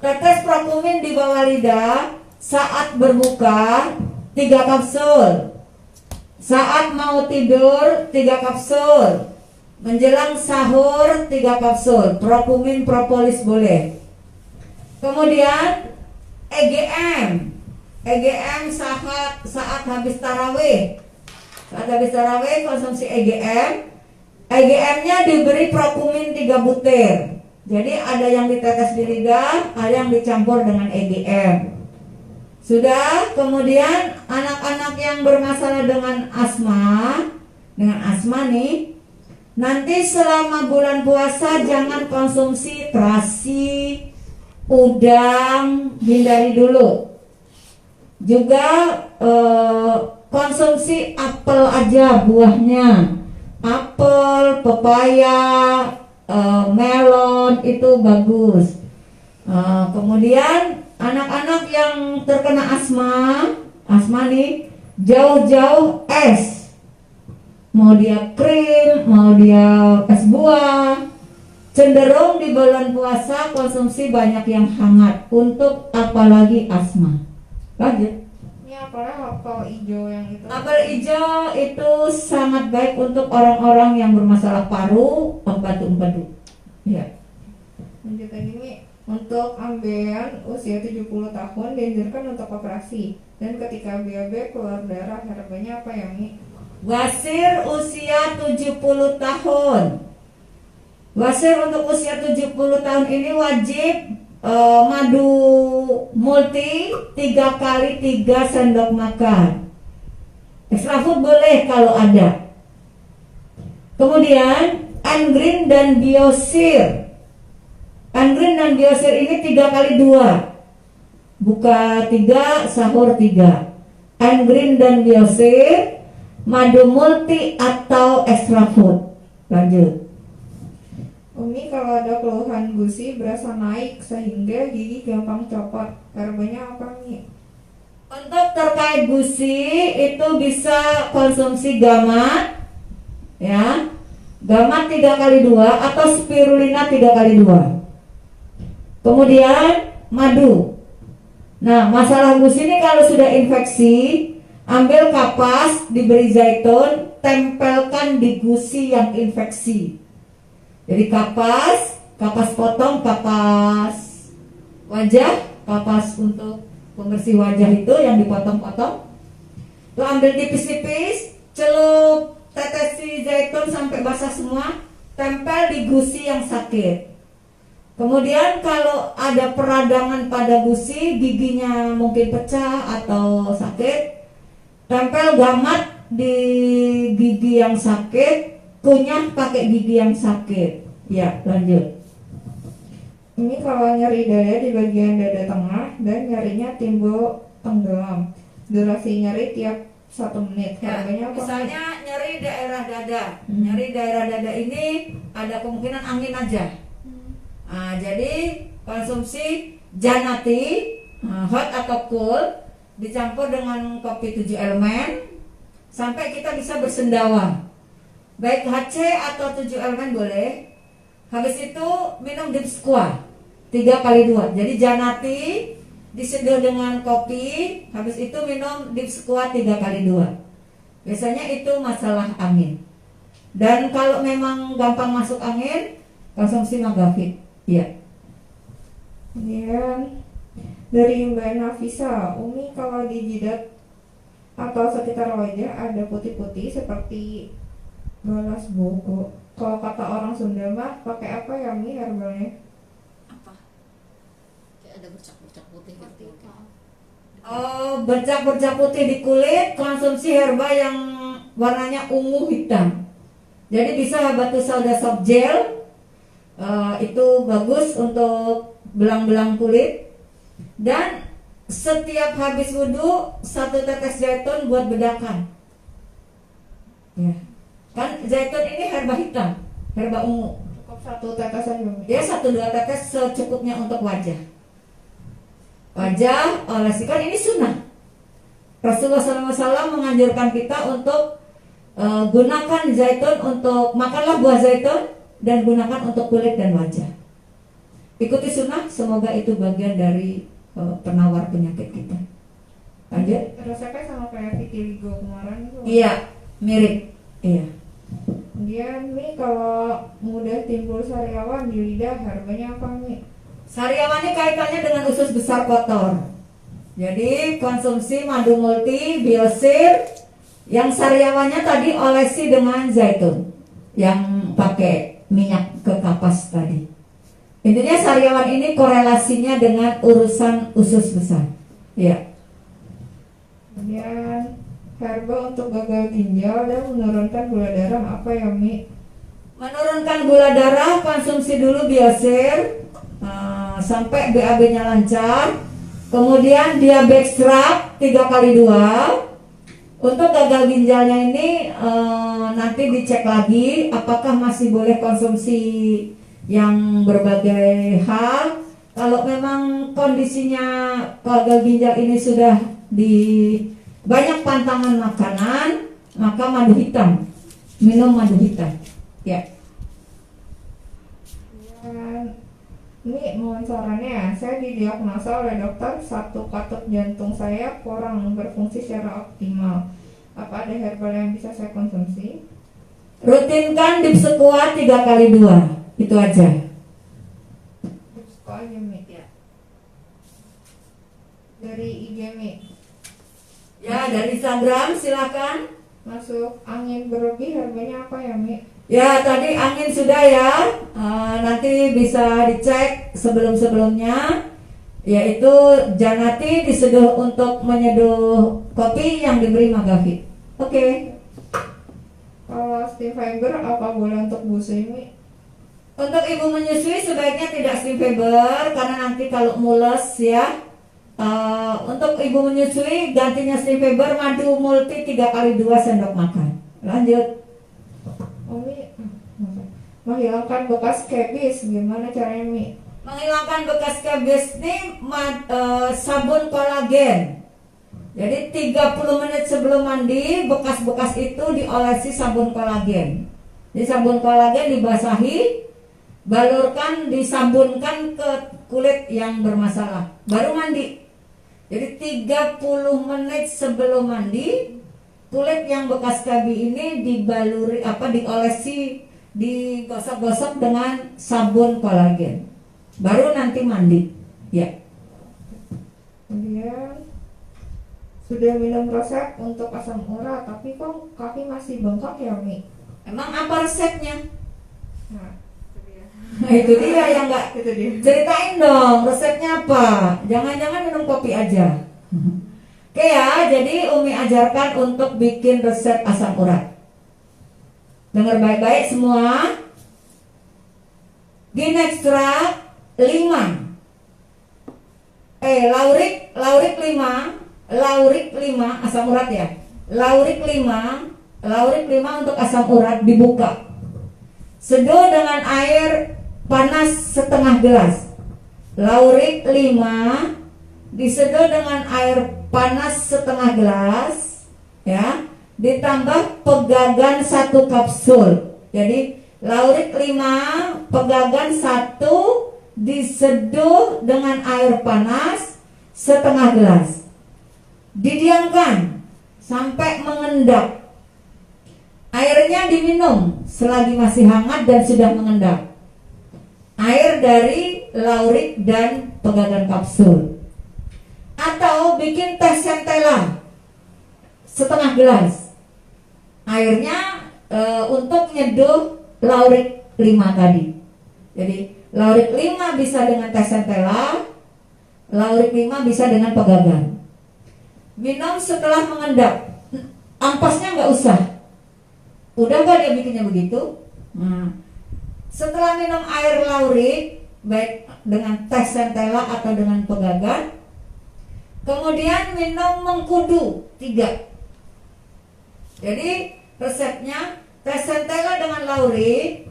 Tetes Prokumin di bawah lidah saat berbuka 3 kapsul. Saat mau tidur 3 kapsul. Menjelang sahur 3 kapsul. Prokumin propolis boleh. Kemudian EGM saat habis tarawih. Saat habis tarawih konsumsi EGM. EGM-nya diberi Prokumin 3 butir. Jadi ada yang ditetes di lidah, ada yang dicampur dengan EGM. Sudah. Kemudian anak-anak yang bermasalah dengan asma nih, nanti selama bulan puasa jangan konsumsi terasi, udang, hindari dulu. Juga konsumsi apel aja buahnya, apel, pepaya, melon itu bagus. Kemudian anak-anak yang terkena asma nih, jauh-jauh es. Mau dia krim, mau dia es buah. Cenderung di bulan puasa konsumsi banyak yang hangat untuk apalagi asma. Lanjut. Ini apalnya apel hijau yang itu? Apel hijau itu sangat baik untuk orang-orang yang bermasalah paru, empedu. Ya. Lanjut lagi nih. Untuk ambeien usia 70 tahun dianjurkan untuk operasi. Dan ketika BAB keluar darah, herbanya apa ya, Mi? Wasir usia 70 tahun. Wasir untuk usia 70 tahun ini wajib madu multi 3 kali 3 sendok makan. Extra food boleh kalau ada. Kemudian Angreen dan Biosir. Angreen dan Biosir ini 3 kali 2. Buka 3, sahur 3. Angreen dan Biosir, madu multi atau extra food. Lanjut. Umi, kalau ada keluhan gusi berasa naik sehingga gigi gampang copot, herbanya apa, Mi? Untuk terkait gusi itu bisa konsumsi gamat, ya, gamat 3 kali 2 atau spirulina 3 kali 2. Kemudian madu. Nah, masalah gusi ini kalau sudah infeksi, ambil kapas, diberi zaitun, tempelkan di gusi yang infeksi. Jadi kapas potong, kapas wajah, kapas untuk pembersih wajah itu yang dipotong-potong. Tuh ambil tipis-tipis, celup tetesi zaitun sampai basah semua, tempel di gusi yang sakit. Kemudian kalau ada peradangan pada gusi, giginya mungkin pecah atau sakit, tempel gamat di gigi yang sakit, kunyah pakai gigi yang sakit. Ya, lanjut. Ini kalau nyeri dada di bagian dada tengah dan nyerinya timbul tenggelam, durasi nyeri tiap 1 menit. Ya, Herbanya apa? misalnya nyeri daerah dada. Nyeri daerah dada ini ada kemungkinan angin aja. Nah, jadi konsumsi Janati, hot atau cool, dicampur dengan kopi 7 elemen sampai kita bisa bersendawa. Baik HC atau 7 elemen boleh. Habis itu minum Deep Squat 3 kali 2. Jadi Janati diseduh dengan kopi, habis itu minum Deep Squat 3 kali 2. Biasanya itu masalah angin. Dan kalau memang gampang masuk angin, konsumsi Magavit. Iya. Kemudian dari Mbak Nafisa, Umi, kalau di jidat atau sekitar wajah ada putih-putih seperti balas boko, kalau kata orang Sunda mah pakai apa ya, Mi, herbalnya? Apa? Kayak ada bercak-bercak putih gitu. Oh, bercak-bercak putih di kulit, konsumsi herba yang warnanya ungu hitam. Jadi bisa batu soda soft gel, itu bagus untuk belang-belang kulit. Dan setiap habis wudhu 1 tetes zaitun buat bedakan. Ya. Kan zaitun ini herba hitam, herba ungu. Cukup 1 tetes aja, Mi? Ya 1-2 tetes secukupnya untuk wajah. Wajah olesikan, ini sunnah. Rasulullah SAW menganjurkan kita untuk gunakan zaitun untuk, makanlah buah zaitun dan gunakan untuk kulit dan wajah. Ikuti sunnah, semoga itu bagian dari penawar penyakit kita. Lanjut. Resepnya sama kayak vitiligo kemarin itu. Iya, mirip. Iya. Kemudian Mi, kalau mudah timbul sariawan di lidah, harganya apa Mi? Sariawan ini kaitannya dengan usus besar kotor. Jadi konsumsi madu multi, biosir, yang sariawannya tadi olesi dengan zaitun, yang pakai minyak ke kapas tadi. Intinya sariawan ini korelasinya dengan urusan usus besar. Ya. Kemudian herba untuk gagal ginjal dan menurunkan gula darah apa ya Mi? Menurunkan gula darah, konsumsi dulu biosir sampai BAB-nya lancar. Kemudian diabextrap 3x2. Untuk gagal ginjalnya ini nanti dicek lagi apakah masih boleh konsumsi yang berbagai hal. Kalau memang kondisinya gagal ginjal ini sudah di banyak pantangan makanan, maka madu hitam, minum madu hitam. Ya. Dan ini mohon sarannya, saya didiagnosa oleh dokter satu katup jantung saya kurang berfungsi secara optimal. Apa ada herbal yang bisa saya konsumsi? Rutinkan dip squat 3x2. Itu aja. Kok aja Mi? Ya. Dari IG Mi. Ya, dari Instagram silakan. Masuk angin berlebih, harganya apa ya Mi? Ya, tadi angin sudah ya. Nanti bisa dicek sebelum-sebelumnya, yaitu Janati diseduh untuk menyeduh kopi yang diberi Magavi. Oke. Kalau steam fiber apa boleh untuk busui Mi? Untuk ibu menyusui sebaiknya tidak steam fiber karena nanti kalau mules ya. Untuk ibu menyusui gantinya steam fiber madu multi 3x2 sendok makan. Lanjut. Umi, menghilangkan bekas kebis, gimana caranya Mi? Menghilangkan bekas kebis ini sabun kolagen. Jadi 30 menit sebelum mandi bekas-bekas itu diolesi sabun kolagen. Jadi sabun kolagen dibasahi, balurkan, disabunkan ke kulit yang bermasalah, baru mandi. Jadi 30 menit sebelum mandi, kulit yang bekas KB ini dibaluri diolesi, digosok-gosok dengan sabun kolagen. Baru nanti mandi. Ya. Kemudian sudah minum resep untuk asam urat, tapi kok kaki masih bengkak ya Mi? Emang apa resepnya? Nah, Nah, itu dia yang nggak itu dia. ceritain dong resepnya apa. Jangan-jangan minum kopi aja. Oke ya, jadi Umi ajarkan untuk bikin resep asam urat. Dengar baik-baik semua. Ginextra 5. Laurik 5 asam urat ya. Laurik 5 untuk asam urat dibuka. Seduh dengan air panas setengah gelas. Laurik 5 diseduh dengan air panas setengah gelas, ya, ditambah pegagan 1 kapsul. Jadi laurik 5, pegagan 1 diseduh dengan air panas setengah gelas. Didiamkan sampai mengendap. Airnya diminum selagi masih hangat dan sudah mengendap. Air dari laurik dan pegagan kapsul. Atau bikin teh centella setengah gelas. Airnya untuk nyeduh laurik 5 tadi. Jadi laurik 5 bisa dengan teh centella, laurik 5 bisa dengan pegagan. Minum setelah mengendap. Ampasnya nggak usah. Udah gak dia bikinnya begitu? Nah, setelah minum air laurik, baik dengan teh centella atau dengan pegagan, kemudian minum mengkudu 3. Jadi resepnya teh centella dengan laurik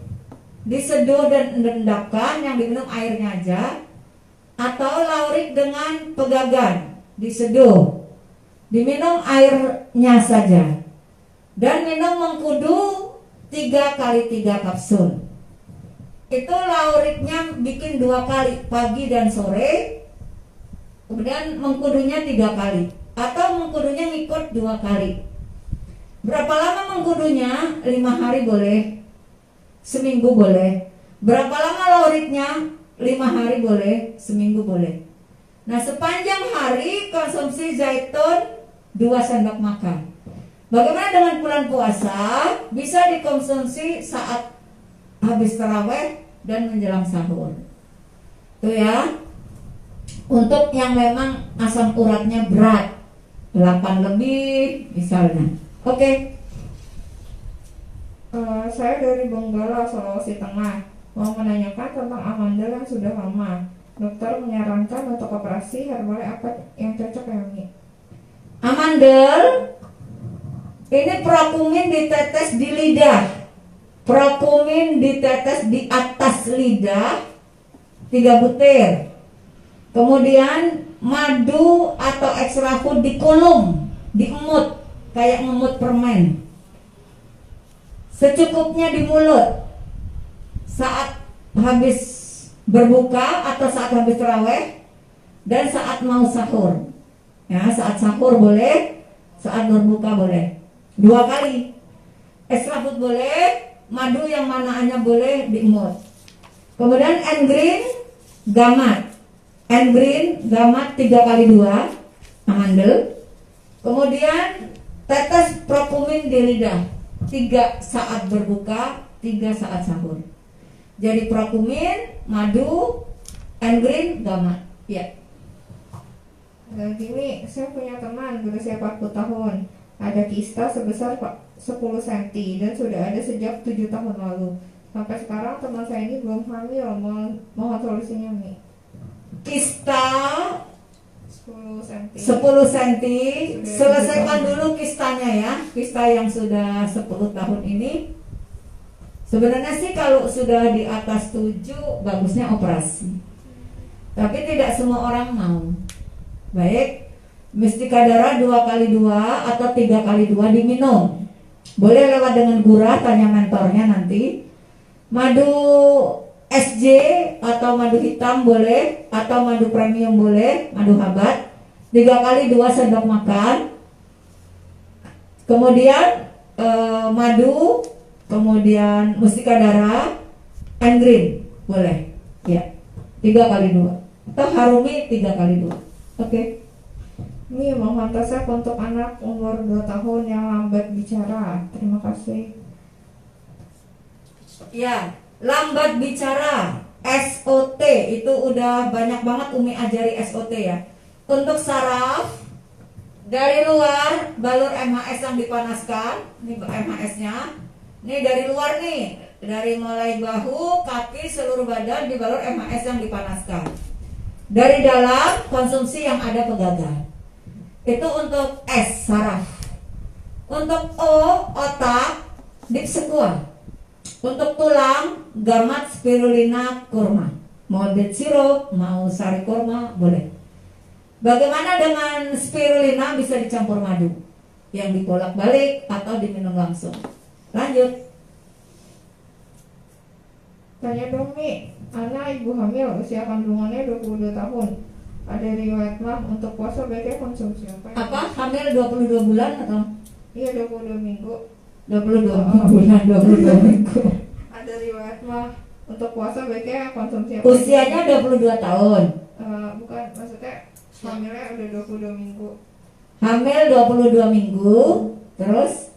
diseduh dan diendapkan, yang diminum airnya aja, atau laurik dengan pegagan diseduh, diminum airnya saja. Dan minum mengkudu 3x3 kapsul. itu lauriknya bikin 2 kali, pagi dan sore. Kemudian mengkudunya 3 kali, atau mengkudunya ngikut 2 kali. Berapa lama mengkudunya? 5 hari boleh, seminggu boleh. Berapa lama lauriknya? 5 hari boleh, seminggu boleh. Nah, sepanjang hari konsumsi zaitun 2 sendok makan. Bagaimana dengan bulan puasa? Bisa dikonsumsi saat habis taraweh dan menjelang sahur. Tuh ya. Untuk yang memang asam uratnya berat, 8 lebih misalnya. Oke. Saya dari Bonggala, Sulawesi Tengah, mau menanyakan tentang amandel yang sudah lama. Dokter menyarankan untuk operasi herbal apa yang cocok ya, Mi? Amandel ini prokumin ditetes di lidah. Prokumin ditetes di atas lidah 3 butir. Kemudian madu atau ekstra food dikulum, diemut kayak ngemut permen. Secukupnya di mulut saat habis berbuka atau saat habis taraweh dan saat mau sahur. Ya, saat sahur boleh, saat berbuka boleh. 2 kali. Ekstra food boleh, madu yang manaannya boleh diemut. Kemudian N-green gamat. N-green gamat 3 kali 2 amandel. Kemudian tetes prokumin di lidah 3 saat berbuka, 3 saat sahur. Jadi prokumin, madu, N-green gamat. Ya. Gini, saya punya teman berusia 40 tahun. Ada kista sebesar 10 cm dan sudah ada sejak 7 tahun lalu. Sampai sekarang teman saya ini belum hamil. Mohon solusinya, Mi. Kista 10 cm. 10 cm, selesaikan dulu kistanya ya. Kista yang sudah 10 tahun ini. Sebenarnya sih kalau sudah di atas 7 bagusnya operasi. Tapi tidak semua orang mau. Baik, Mustika darah 2 kali 2 atau 3 kali 2 diminum. Boleh lewat dengan gurah, tanya mentornya nanti. Madu SJ atau madu hitam boleh, atau madu premium boleh, madu habat 3 kali 2 sendok makan. Kemudian madu, kemudian mustika darah, N-green boleh, ya 3 kali 2 atau harumi 3 kali 2. Oke. Ini mohon resep untuk anak umur 2 tahun yang lambat bicara. Terima kasih. Ya, lambat bicara, SOT itu udah banyak banget Umi ajari SOT ya. Untuk saraf dari luar balur MHS yang dipanaskan, ini MHS-nya. Ini dari luar nih, dari mulai bahu, kaki, seluruh badan di balur MHS yang dipanaskan. Dari dalam konsumsi yang ada pegagan. Itu untuk S, saraf. Untuk O, otak, dipsekuan. Untuk tulang, gamat, spirulina, kurma. Mau date sirup, mau sari kurma, boleh. Bagaimana dengan spirulina? Bisa dicampur madu yang dibolak-balik atau diminum langsung. Lanjut. Tanya dong, Mi. Anak ibu hamil, usia kandungannya 22 tahun. Ada riwayat mah untuk puasa baiknya konsumsi apa? Apa? Hamil 22 bulan atau? Iya, 22 minggu. 22 bulan, 22 minggu. Ada riwayat mah untuk puasa baiknya konsumsi apa? Usianya 22 tahun. Bukan, maksudnya hamilnya udah 22 minggu. Hamil 22 minggu. Terus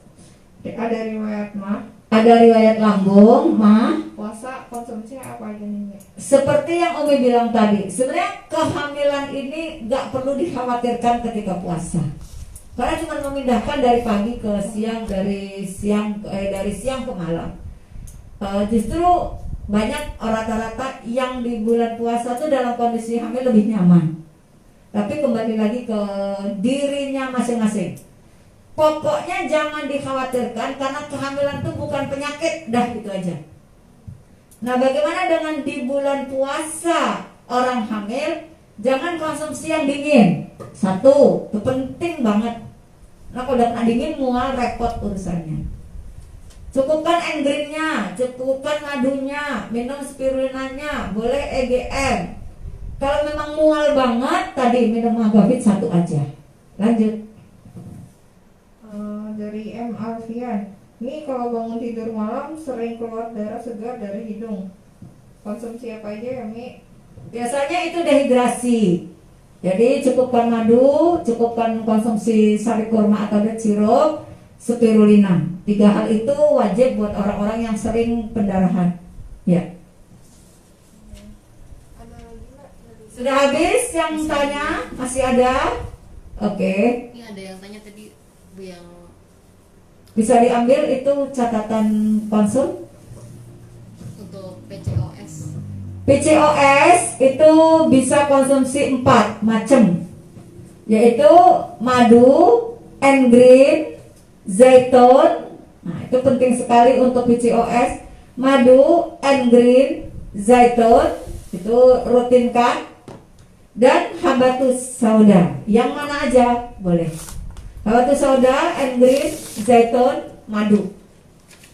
Ada riwayat mah ada riwayat lambung, mah. puasa konsumsi apa aja nih, Mi? Seperti yang Umi bilang tadi, sebenarnya kehamilan ini gak perlu dikhawatirkan ketika puasa. Karena cuma memindahkan dari pagi ke siang, dari siang ke malam. Justru banyak rata-rata yang di bulan puasa tuh dalam kondisi hamil lebih nyaman. Tapi kembali lagi ke dirinya masing-masing. Pokoknya jangan dikhawatirkan karena kehamilan itu bukan penyakit, dah gitu aja. Nah, bagaimana dengan di bulan puasa orang hamil? Jangan konsumsi yang dingin. 1, itu penting banget. Nah, kalau udah kena dingin mual repot urusannya. Cukupkan engreennya, cukupkan madunya, minum spirulinanya, boleh EGM. Kalau memang mual banget, tadi minum Magavit 1 aja. Lanjut. Dari M. Alfian, ini kalau bangun tidur malam sering keluar darah segar dari hidung, konsumsi apa aja ya Mi? Biasanya itu dehidrasi. Jadi cukupkan madu, cukupkan konsumsi sari kurma atau red sirup, spirulina. 3 hal itu wajib buat orang-orang yang sering pendarahan. Ya. Ada lagi Mbak? Sudah habis yang tanya? Masih ada? Oke. Ini ada yang tanya tadi Bu yang Bisa diambil itu catatan konsum. untuk PCOS. PCOS itu bisa konsumsi 4 macam, yaitu madu, engreen, zaitun. Nah, itu penting sekali untuk PCOS. Madu, engreen, zaitun itu rutinkan, dan habatus sauda. Yang mana aja boleh. Habatus sauda, engreen, zaitun, madu.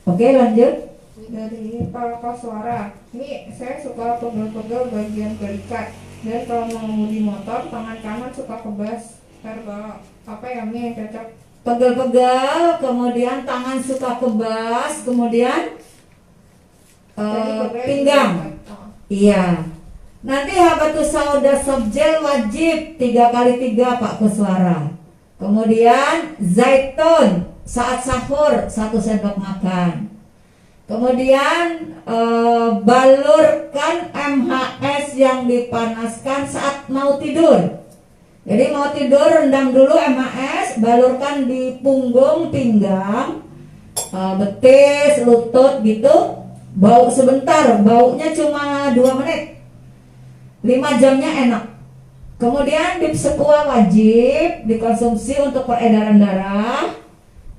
Oke, lanjut. Dari Pak Koswara, ini saya suka pegel-pegel bagian balikat, dan kalau mengemudi motor tangan kanan suka kebas. Herbal apa ya Mi yang cocok? Pegel-pegel, kemudian tangan suka kebas, kemudian Tadi pegel pinggang. juga. Oh. Iya. Nanti habatus sauda subgel wajib 3x3 Pak Kuswara. Kemudian zaitun saat sahur 1 sendok makan. Kemudian balurkan MHS yang dipanaskan saat mau tidur. Jadi mau tidur rendam dulu MHS, balurkan di punggung, pinggang, betis, lutut gitu. Bau sebentar, baunya cuma 2 menit. 5 jamnya enak. Kemudian dipsepua wajib dikonsumsi untuk peredaran darah.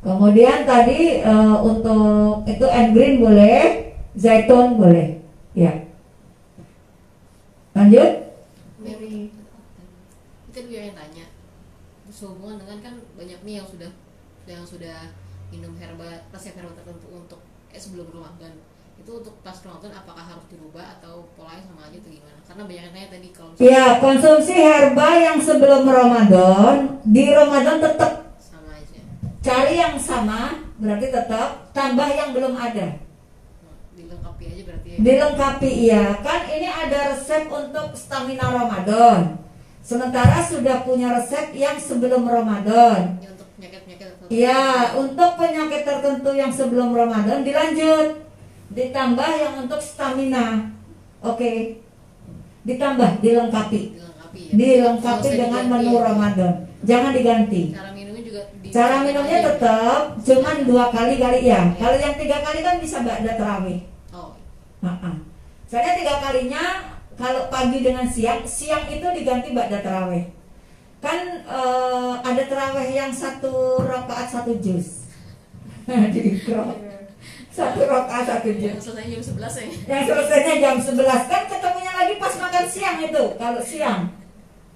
Kemudian tadi untuk itu engreen boleh, zaitun boleh. Ya. Lanjut. Dari Itu dia yang tanya. Sehubungan dengan kan banyak nih yang sudah minum resep herbal tertentu untuk sebelum Ramadan. Itu untuk pas Ramadan apakah harus dirubah atau polanya sama aja atau gimana? Karena banyak yang tanya tadi kalau Ya, konsumsi herba yang sebelum Ramadan, di Ramadan tetap sama aja. cari yang sama, berarti tetap tambah yang belum ada. Dilengkapi aja berarti ya. Dilengkapi, iya. Kan ini ada resep untuk stamina Ramadan. Sementara sudah punya resep yang sebelum Ramadan. Ini untuk penyakit-penyakit tertentu. Ya, untuk penyakit tertentu yang sebelum Ramadan dilanjut. Ditambah yang untuk stamina. Oke. Ditambah, dilengkapi. Dilengkapi ya. Dilengkapi Nggak usah dengan diganti menu ya. Ramadan. Jangan diganti. Cara minumnya juga Cara minumnya tetap cuman 2 kali ya. Kalau yang 3 kali kan bisa ba'da tarawih. Oh, Soalnya 3 kalinya kalau pagi dengan siang itu diganti ba'da tarawih. Kan ada tarawih yang 1 rakaat 1 juz. Di ikro. 1 rakaat 1 juz. yang selesai jam 11 ya. Yang selesainya jam 11 kan ketemunya lagi pas makan siang itu. Kalau siang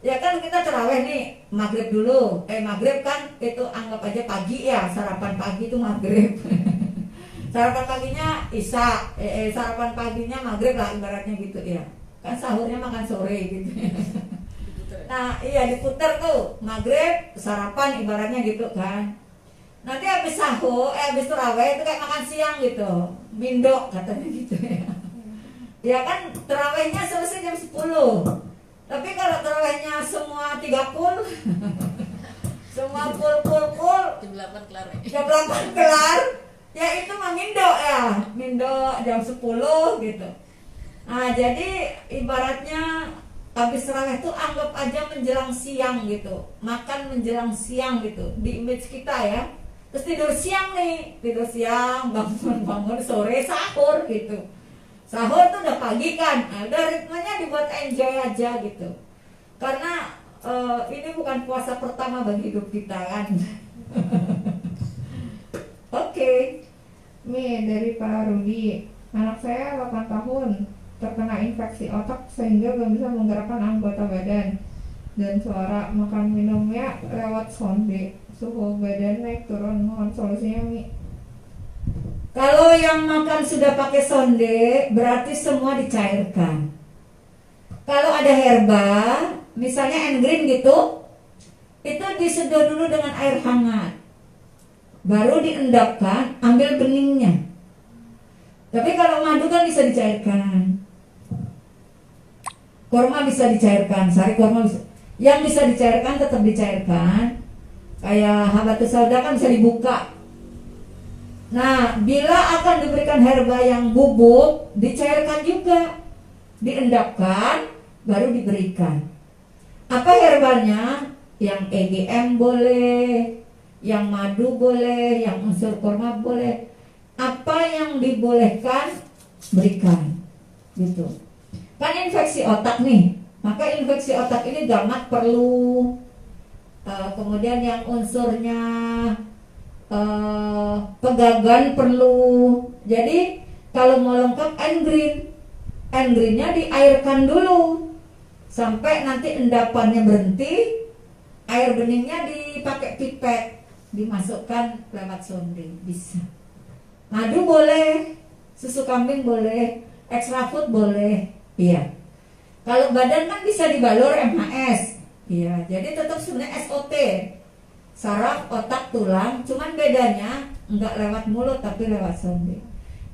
ya kan kita tarawih nih maghrib dulu. Maghrib kan itu anggap aja pagi ya, sarapan pagi itu maghrib. Sarapan paginya isya, sarapan paginya maghrib lah ibaratnya gitu ya. Kan sahurnya makan sore gitu. Nah iya diputar tuh maghrib sarapan ibaratnya gitu kan. Nanti habis sahur, habis tarawih itu kayak makan siang gitu, mindok katanya gitu ya. Ya kan tarawihnya selesai jam 10. Tapi kalau tarawihnya semua 30 semua full Jam 8 kelar ya. jam 8 kelar, ya itu mah mindok ya, mindok jam 10 gitu. Nah jadi ibaratnya habis tarawih itu anggap aja menjelang siang gitu, makan menjelang siang gitu di image kita ya. Terus tidur siang nih, tidur siang, bangun sore sahur gitu. Sahur tuh udah pagi kan, udah ritmenya dibuat enjoy aja gitu. Karena ini bukan puasa pertama bagi hidup kita kan. Oke. Mi dari Pak Rudi, anak saya 8 tahun terkena infeksi otak sehingga belum bisa menggerakkan anggota badan dan suara. Makan minumnya lewat sonde, suhu badan naik turun, mohon solusinya Mi. Kalau yang makan sudah pakai sonde, berarti semua dicairkan. Kalau ada herba, misalnya engreen gitu, itu diseduh dulu dengan air hangat. Baru diendapkan, ambil beningnya. Tapi kalau madu kan bisa dicairkan. Korma bisa dicairkan, sari korma bisa. Yang bisa dicairkan tetap dicairkan. Kayak habatus sauda kan bisa dibuka. Nah, bila akan diberikan herba yang bubuk, dicairkan juga, diendapkan, baru diberikan. Apa herbanya? Yang EGM boleh, yang madu boleh, yang unsur korma boleh. Apa yang dibolehkan, berikan. Gitu. Kan infeksi otak nih, maka infeksi otak ini gamat perlu. Kemudian yang unsurnya pegagan perlu. Jadi kalau mau lengkap engreennya diairkan dulu sampai nanti endapannya berhenti, air beningnya dipakai pipet, dimasukkan lewat sonde bisa. Madu boleh, susu kambing boleh, extra food boleh, iya. Kalau badan kan bisa dibalur MHS, iya. Jadi tetap sebenarnya SOT. Saraf, otak, tulang, cuman bedanya enggak lewat mulut tapi lewat sonde.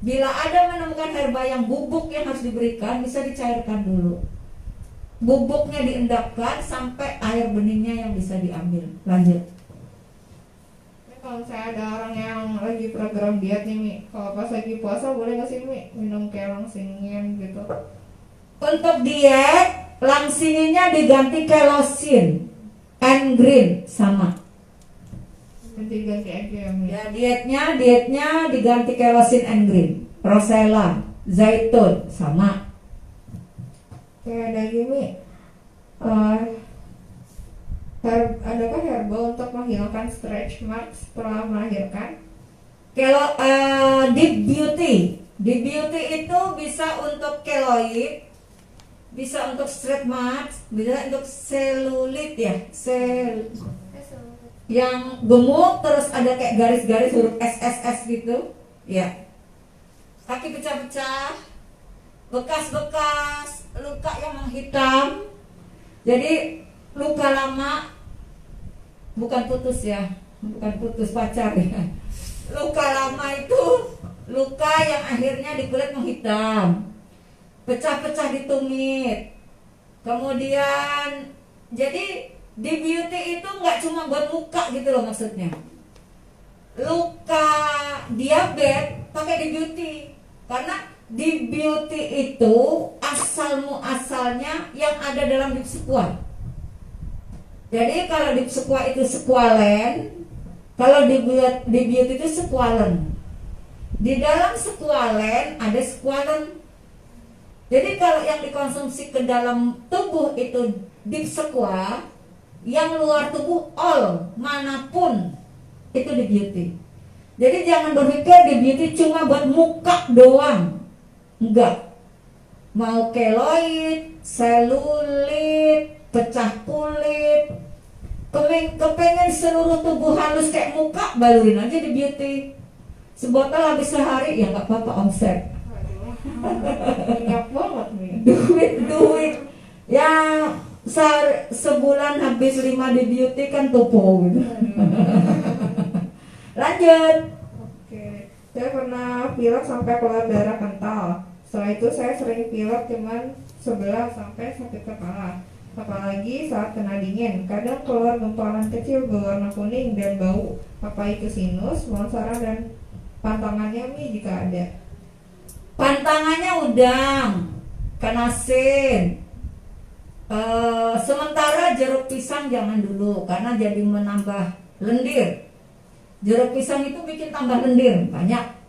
Bila ada menemukan herba yang bubuk yang harus diberikan, bisa dicairkan dulu. Bubuknya diendapkan sampai air beningnya yang bisa diambil. Lanjut. Kalau saya ada orang yang lagi program diet nih Mi, kalau pas lagi puasa boleh nggak sih Mi minum kayak langsingin gitu? Untuk diet, langsinginnya diganti kelosin, engreen sama. Ganti-ganti aja ya Mi. Ya dietnya diganti kelosin engreen, rosella, zaitun sama. Kayak ada gini, adakah herba untuk menghilangkan stretch marks setelah melahirkan? Kalau deep beauty itu bisa untuk keloid, bisa untuk straight marks, bisa untuk selulit ya, yang gemuk terus ada kayak garis-garis huruf SSS gitu, ya. Kaki pecah-pecah, bekas-bekas luka yang menghitam. Jadi luka lama, bukan putus ya, bukan putus pacar ya. Luka lama itu luka yang akhirnya di kulit menghitam, pecah-pecah di tumit. Kemudian jadi di beauty itu nggak cuma buat muka gitu loh maksudnya. Luka diabetes pakai di beauty, karena di beauty itu asal muasalnya yang ada dalam deep squat. Jadi kalau deep squat itu squalen, kalau di beauty itu squalen. Di dalam squalen ada squalen. Jadi kalau yang dikonsumsi ke dalam tubuh itu deep squat, yang luar tubuh all manapun itu di beauty. Jadi jangan berpikir di beauty cuma buat muka doang. Enggak. Mau keloid, selulit, pecah kulit, kepengen seluruh tubuh halus kayak muka, balurin aja di beauty. Sebotol habis sehari ya nggak apa-apa, omset. Banyak banget nih. duit yang sebulan habis 5 di beauty kan topo gitu. Lanjut. Oke, saya pernah pilek sampai keluar darah kental. Setelah itu saya sering pilek cuman sebelah sampai sakit kepala. Apalagi saat kena dingin, kadang keluar gumpalan kecil berwarna kuning dan bau. Apa itu sinus, monsaran, dan pantangannya Mi jika ada? Pantangannya udang, kanasin. Sementara jeruk pisang jangan dulu karena jadi menambah lendir. Jeruk pisang itu bikin tambah lendir banyak.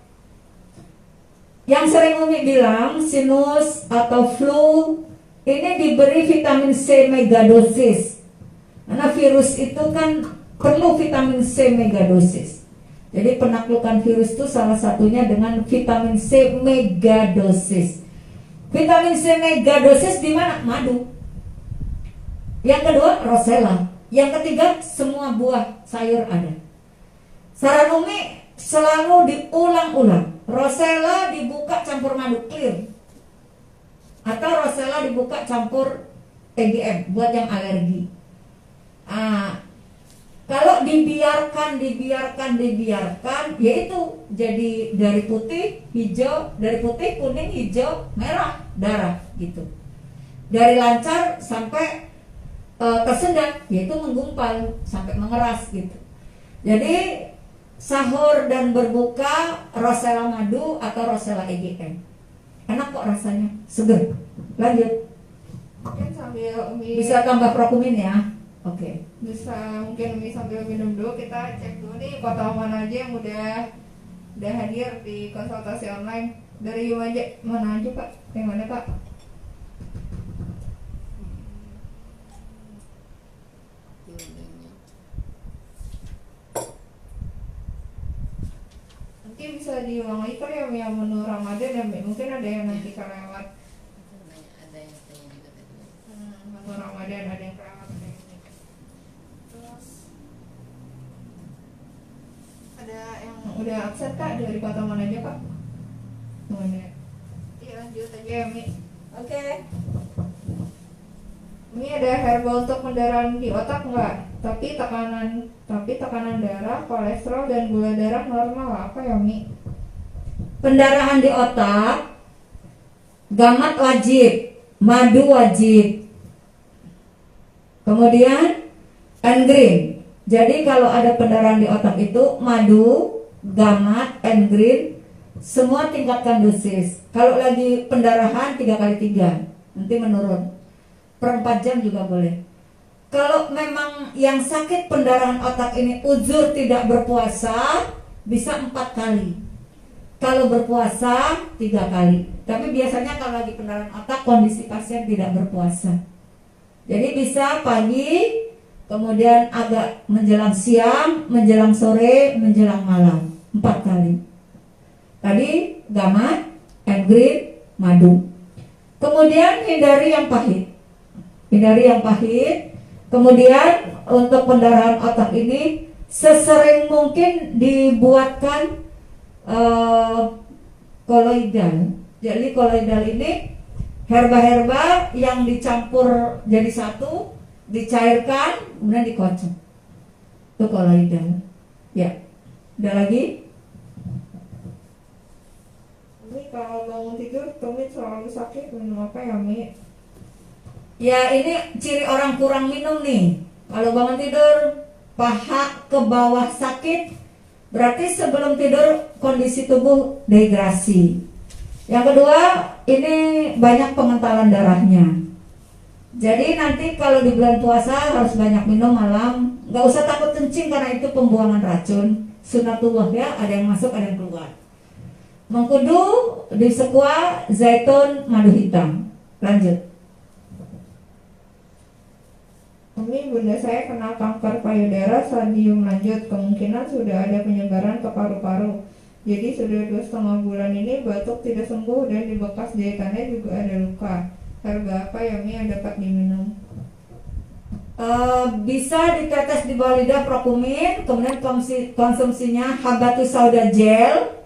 Yang sering Umi bilang sinus atau flu ini diberi vitamin C megadosis. Karena virus itu kan perlu vitamin C megadosis. Jadi penaklukan virus itu salah satunya dengan vitamin C megadosis. Vitamin C megadosis di mana? Madu. Yang kedua rosella. Yang ketiga semua buah sayur ada. Saran Umi selalu diulang-ulang. Rosella dibuka campur madu clear, atau Rosella dibuka campur TGM buat yang alergi. Kalau dibiarkan, yaitu jadi dari putih, hijau, dari putih, kuning, hijau, merah, darah gitu. Dari lancar sampai tersendat, yaitu menggumpal sampai mengeras gitu. Jadi sahur dan berbuka Rosella madu atau Rosella EGM. Enak kok rasanya, seger. Lanjut. Mungkin sambil Umi Bisa tambah prokumin ya. Oke. bisa mungkin Umi sambil minum dulu, kita cek dulu nih kota mana aja yang udah hadir di konsultasi online. Dari mana aja Pak? Yang mana Pak? Nanti bisa diulang lagi kali ya yang menu Ramadan dan mungkin ada yang nanti kelewat. Ada yang tanya juga tadi. Menu Ramadan ada yang kelewat. Terus ada yang udah absen Kak, dari kota mana aja Kak? Mana? Iya lanjut aja ya Mi. Oke. Ini ada herbal untuk pendarahan di otak enggak? Tapi tekanan darah, kolesterol dan gula darah normal. Apa ya Mi? Pendarahan di otak, gamat wajib, madu wajib. Kemudian green. Jadi kalau ada pendarahan di otak itu madu, gamat, green, semua tingkatkan dosis. Kalau lagi pendarahan 3x3, nanti menurun. Per 4 jam juga boleh. Kalau memang yang sakit pendarahan otak ini uzur tidak berpuasa, bisa 4 kali. Kalau berpuasa 3 kali. Tapi biasanya kalau lagi pendarahan otak kondisi pasien tidak berpuasa. Jadi bisa pagi, kemudian agak menjelang siang, menjelang sore, menjelang malam, 4 kali. Tadi gamat, green, madu. Kemudian hindari yang pahit. Kemudian untuk pendarahan otak ini sesering mungkin dibuatkan koloidal. Jadi koloidal ini herba-herba yang dicampur jadi satu, dicairkan, kemudian dikocok. Itu koloidal. Ya. Ada lagi? Mi kalau bangun tidur tumit selalu sakit, minum apa ya Mi? Ya ini ciri orang kurang minum nih. Kalau bangun tidur paha ke bawah sakit, berarti sebelum tidur kondisi tubuh dehidrasi. Yang kedua, ini banyak pengentalan darahnya. Jadi nanti kalau di bulan puasa harus banyak minum malam. Gak usah takut kencing karena itu pembuangan racun. Sunatullah ya, ada yang masuk ada yang keluar. Mengkudu, disekua, zaitun, madu hitam. Lanjut. Umi, bunda saya kena kanker payudara stadium lanjut, kemungkinan sudah ada penyebaran ke paru-paru. Jadi sudah 2,5 bulan ini batuk tidak sembuh dan di bekas jahitannya juga ada luka. Herba apa ya Mi yang dapat diminum? Bisa ditetes di bawah lidah prokumin, kemudian konsumsinya habatus sauda gel,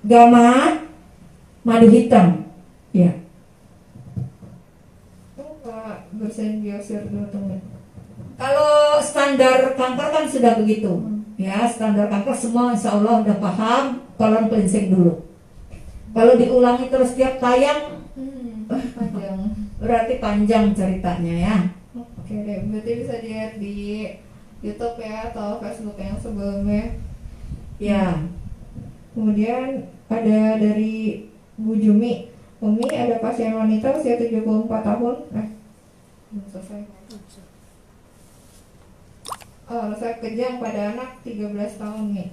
gamat, madu hitam. Ya. Bersihin biosir dulu teman. Kalau standar kanker kan sudah begitu. Ya, standar kanker semua insya Allah udah paham, kolon cleansing dulu. Kalau diulangi terus tiap tayang, Panjang. berarti panjang ceritanya ya. Oke deh, berarti bisa dilihat di YouTube ya atau Facebook yang sebelumnya. Ya. Kemudian ada dari Bu Jumi. Umi ada pasien wanita usia 74 tahun. Belum selesai. Resep kejang pada anak 13 tahun nih.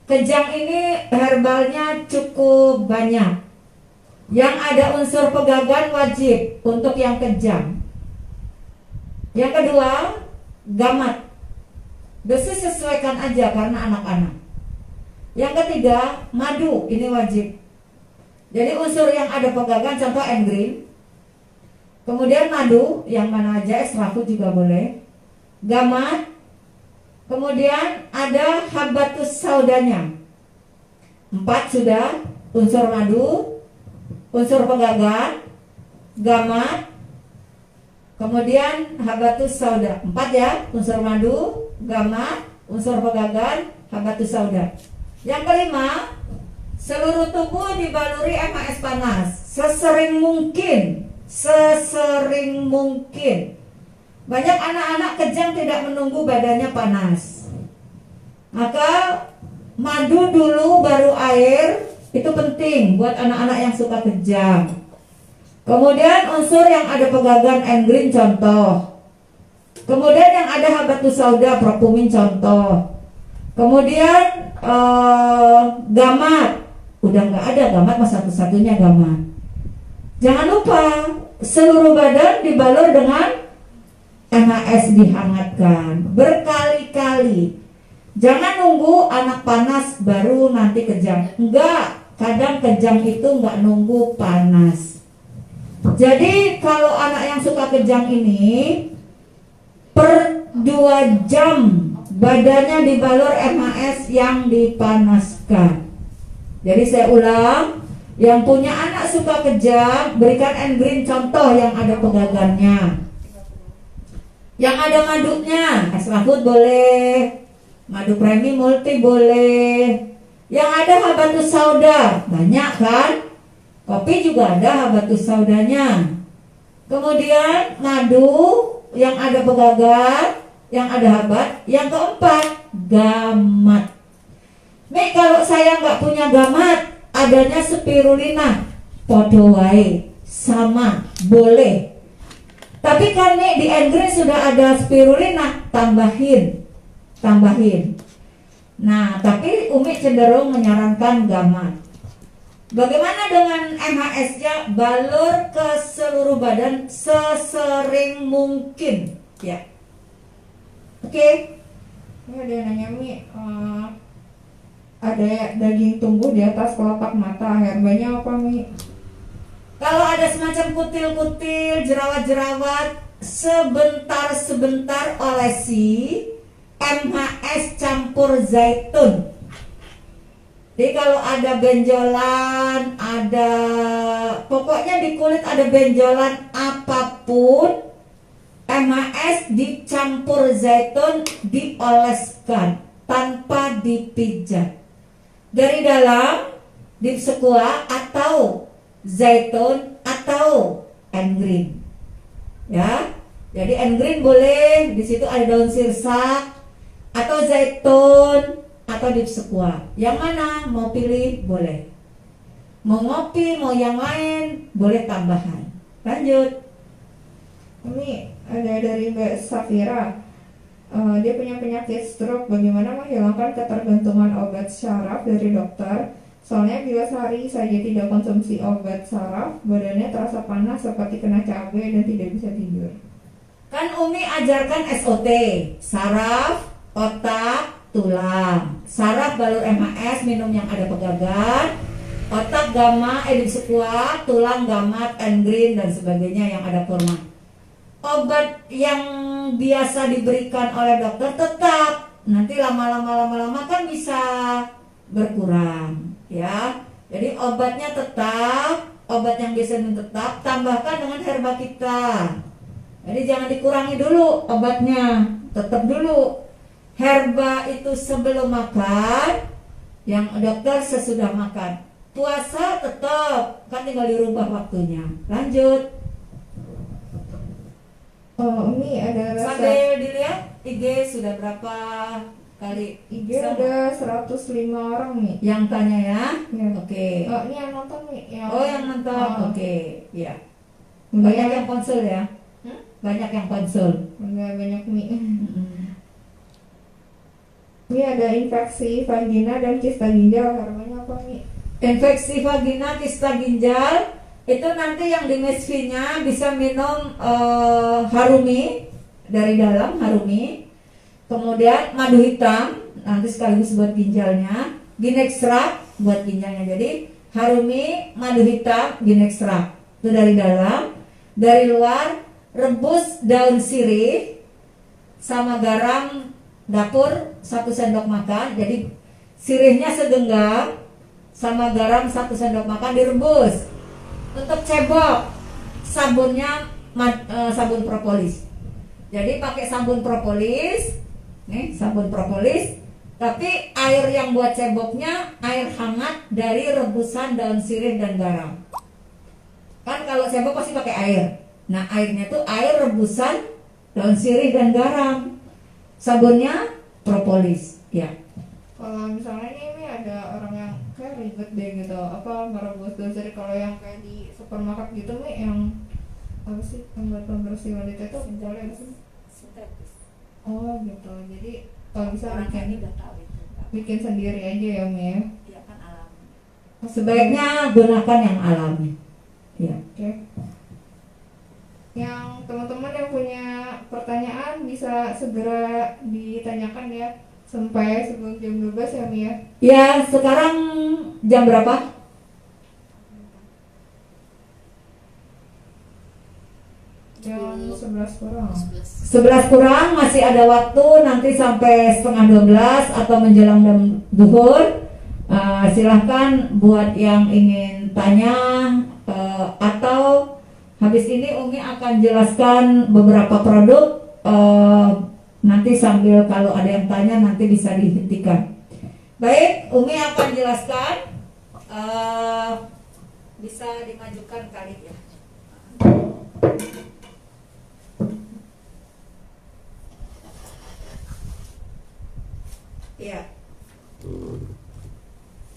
Kejang ini herbalnya cukup banyak. Yang ada unsur pegagan wajib untuk yang kejang. Yang kedua, gamat. Dosis sesuaikan aja karena anak-anak. Yang ketiga, madu, ini wajib. Jadi unsur yang ada pegagan contoh green. Kemudian madu, yang mana aja, ekstraku juga boleh. Gamat. Kemudian ada habatus saudanya. 4 sudah, unsur madu, unsur pegagan, gamat, kemudian habatus sauda. 4 ya, unsur madu, gamat, unsur pegagan, habatus sauda. Yang kelima, seluruh tubuh dibaluri MHS panas sesering mungkin. Banyak anak-anak kejang tidak menunggu badannya panas. Maka madu dulu baru air itu penting buat anak-anak yang suka kejang. Kemudian unsur yang ada pegagan engreen contoh. Kemudian yang ada habatus sauda propomin contoh. Kemudian gamat, udah nggak ada gamat, mas satu-satunya gamat. Jangan lupa seluruh badan dibalur dengan MHS dihangatkan berkali-kali. Jangan nunggu anak panas baru nanti kejang. Enggak, kadang kejang itu nggak nunggu panas. Jadi kalau anak yang suka kejang ini per 2 jam badannya dibalur MHS yang dipanaskan. Jadi saya ulang, yang punya anak suka kejang, berikan engreen contoh yang ada pegagannya, yang ada madunya. Es lahut boleh, madu premi multi boleh, yang ada habatus sauda banyak kan, kopi juga ada habatus saudanya. Kemudian madu yang ada pegagan, yang ada habat. Yang keempat, gamat. Nih kalau saya nggak punya gamat, adanya spirulina, podo wae, sama, boleh. Tapi kan nih di engreen sudah ada spirulina, tambahin. Nah, tapi Umi cenderung menyarankan gamat. Bagaimana dengan MHS-nya? Balur ke seluruh badan sesering mungkin, ya. Oke. Ini ada yang nanya Mi, ada daging tumbuh di atas kelopak mata, herbanya apa Mi? Kalau ada semacam kutil-kutil, jerawat-jerawat, sebentar-sebentar olesi MHS campur zaitun. Jadi kalau ada benjolan, pokoknya di kulit ada benjolan apapun, MHS dicampur zaitun, dioleskan tanpa dipijat. Dari dalam, dip sekua atau zaitun atau engreen. Ya, jadi engreen boleh, di situ ada daun sirsak atau zaitun atau dip sekua. Yang mana mau pilih boleh. Mau ngopi, mau yang lain boleh tambahan. Lanjut. Ini ada dari Mbak Safira. Dia punya penyakit stroke. Bagaimana menghilangkan ketergantungan obat syaraf dari dokter? Soalnya bila sehari saja tidak konsumsi obat syaraf, badannya terasa panas seperti kena cabai dan tidak bisa tidur. Kan Umi ajarkan SOT, saraf, otak, tulang. Saraf balur MHS, minum yang ada pegagan. Otak gamma, edip sekuat, tulang gamat, engreen dan sebagainya yang ada kurma. Obat yang biasa diberikan oleh dokter tetap, nanti lama-lama kan bisa berkurang, ya. Jadi obatnya tetap, obat yang biasa tetap, tambahkan dengan herba kita. Jadi jangan dikurangi dulu obatnya, tetap dulu. Herba itu sebelum makan, yang dokter sesudah makan. Puasa tetap, kan tinggal dirubah waktunya. Lanjut. Ini ada Sambil dilihat IG sudah berapa kali? IG ada 105 orang nih yang tanya ya. Ya. Oke. Ini yang nonton nih. Yang nonton. Oke. Ya. Banyak Banyak yang konsul ya. Banyak yang konsul. Enggak banyak nih. Ini ada infeksi vagina dan kista ginjal, herbanya apa nih? Infeksi vagina, kista ginjal itu nanti yang di mesfinya bisa minum harumi dari dalam, harumi. Kemudian madu hitam nanti sekaligus buat ginjalnya, ginekstrak buat ginjalnya. Jadi harumi, madu hitam, ginekstrak itu dari dalam. Dari luar rebus daun sirih sama garam dapur 1 sendok makan. Jadi sirihnya segenggam sama garam 1 sendok makan direbus. Untuk cebok sabunnya sabun propolis. Jadi pakai sabun propolis, nih sabun propolis. Tapi air yang buat ceboknya air hangat dari rebusan daun sirih dan garam. Kan kalau cebok pasti pakai air. Nah airnya tuh air rebusan daun sirih dan garam. Sabunnya propolis, ya. Kalau misalnya ini ada orang yang kayak ribet deh gitu, apa merebus daun sirih, kalau yang kayak di supermarket gitu nih, yang apa sih, yang buat pembersih wanita itu misalnya apa sih? Sintetis. Oh gitu, jadi kalau bisa Orang bikin, ini udah tahu itu. bikin sendiri aja ya Mi ya. Dia kan alami. Sebaiknya gunakan yang alami. Ya. Oke. Yang teman-teman yang punya pertanyaan bisa segera ditanyakan ya, sampai sebelum jam 12 ya Mi ya. Ya, sekarang jam berapa? Jam 11 kurang. 11. 11 kurang, masih ada waktu nanti sampai setengah 12 atau menjelang jam zuhur. Silahkan buat yang ingin tanya, atau habis ini Umi akan jelaskan beberapa produk. Nanti sambil kalau ada yang tanya nanti bisa dihentikan. Baik, Umi akan jelaskan. Bisa dimajukan kali ya. Ya.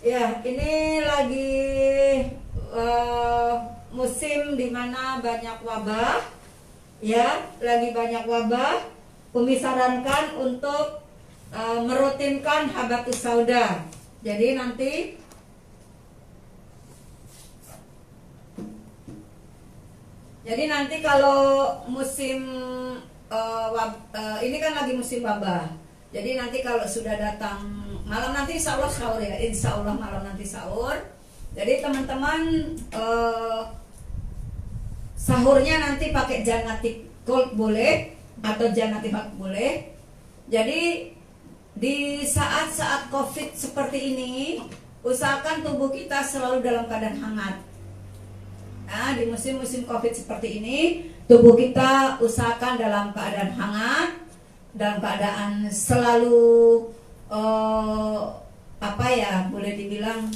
Ya, ini lagi musim dimana banyak wabah. Ya, lagi banyak wabah. Umi sarankan untuk merutinkan habatus sauda. Jadi nanti kalau musim ini kan lagi musim wabah. Jadi nanti kalau sudah datang malam nanti insya Allah sahur ya, insya Allah malam nanti sahur. Jadi teman-teman sahurnya nanti pakai Jannatic Gold boleh atau Jannatic Hot boleh. Jadi di saat-saat COVID seperti ini usahakan tubuh kita selalu dalam keadaan hangat. Nah, di musim-musim COVID seperti ini tubuh kita usahakan dalam keadaan hangat, dalam keadaan selalu boleh dibilang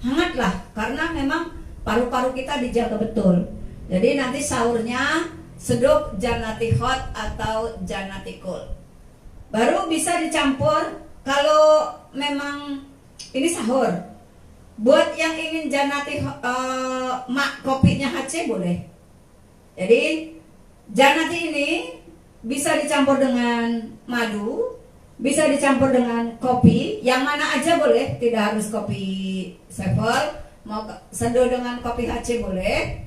hangat lah, karena memang paru-paru kita dijaga betul. Jadi nanti sahurnya seduh Jannatic Hot atau Jannatic Cold. Baru bisa dicampur kalau memang ini sahur. Buat yang ingin Jannatic kopinya HC boleh. Jadi Jannatic ini bisa dicampur dengan madu, bisa dicampur dengan kopi, yang mana aja boleh, tidak harus kopi sevel, mau seduh dengan kopi HC boleh,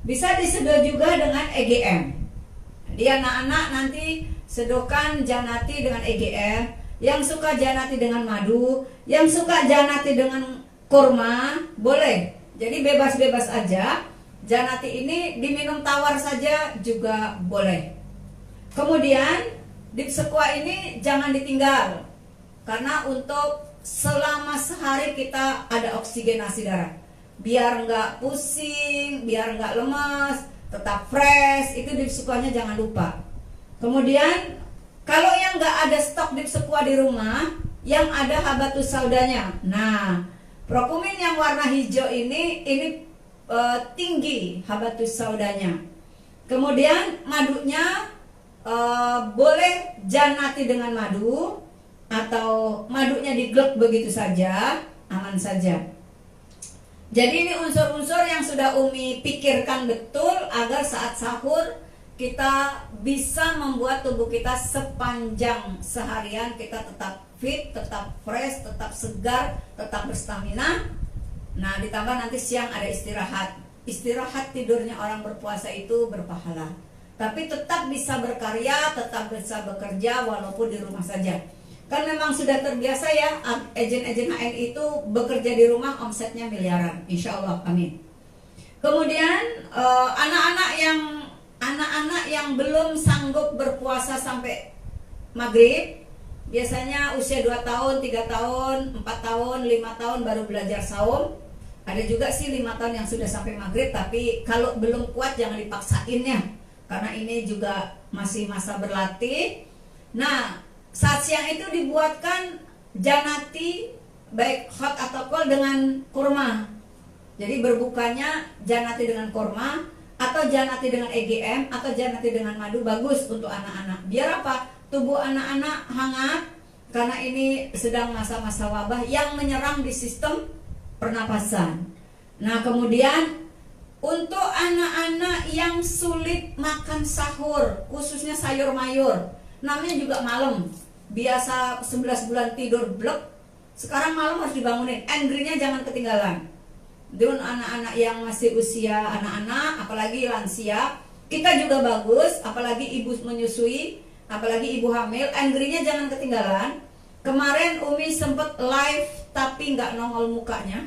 bisa diseduh juga dengan EGM. Jadi anak-anak nanti seduhkan Jannatic dengan EGM, yang suka Jannatic dengan madu, yang suka Jannatic dengan kurma, boleh. Jadi bebas-bebas aja. Jannatic ini diminum tawar saja juga boleh. Kemudian Deep Sequa ini jangan ditinggal, karena untuk selama sehari kita ada oksigenasi darah, biar nggak pusing, biar nggak lemas, tetap fresh. Itu Deep Sequanya jangan lupa. Kemudian kalau yang nggak ada stok Deep Sequa di rumah, yang ada habatus saudanya. Nah, Prokumin yang warna hijau ini tinggi habatus saudanya. Kemudian madunya boleh Jannatic dengan madu, atau madunya diglek begitu saja, aman saja. Jadi ini unsur-unsur yang sudah Umi pikirkan betul agar saat sahur kita bisa membuat tubuh kita sepanjang seharian kita tetap fit, tetap fresh, tetap segar, tetap berstamina. Nah, ditambah nanti siang ada istirahat. Istirahat tidurnya orang berpuasa itu berpahala. Tapi tetap bisa berkarya, tetap bisa bekerja walaupun di rumah saja. Kan memang sudah terbiasa ya, agen-agen HN itu bekerja di rumah omsetnya miliaran, insya Allah, amin. Kemudian anak-anak yang belum sanggup berpuasa sampai maghrib, Biasanya usia 2 tahun, 3 tahun, 4 tahun, 5 tahun baru belajar saum. Ada juga sih 5 tahun yang sudah sampai maghrib, tapi kalau belum kuat jangan dipaksain ya, karena ini juga masih masa berlatih. Nah, saat siang itu dibuatkan janati baik hot atau cold dengan kurma. Jadi berbukanya janati dengan kurma atau janati dengan EGM atau janati dengan madu, bagus untuk anak-anak. Biar apa? Tubuh anak-anak hangat, karena ini sedang masa-masa wabah yang menyerang di sistem pernapasan. Nah, kemudian untuk anak-anak yang sulit makan sahur, khususnya sayur mayur, namanya juga malam. Biasa 11 bulan tidur blek, sekarang malam harus dibangunin. Enggreennya jangan ketinggalan. Dan anak-anak yang masih usia anak-anak, apalagi lansia, kita juga bagus, apalagi ibu menyusui, apalagi ibu hamil, enggreennya jangan ketinggalan. Kemarin Umi sempet live tapi nggak nongol mukanya.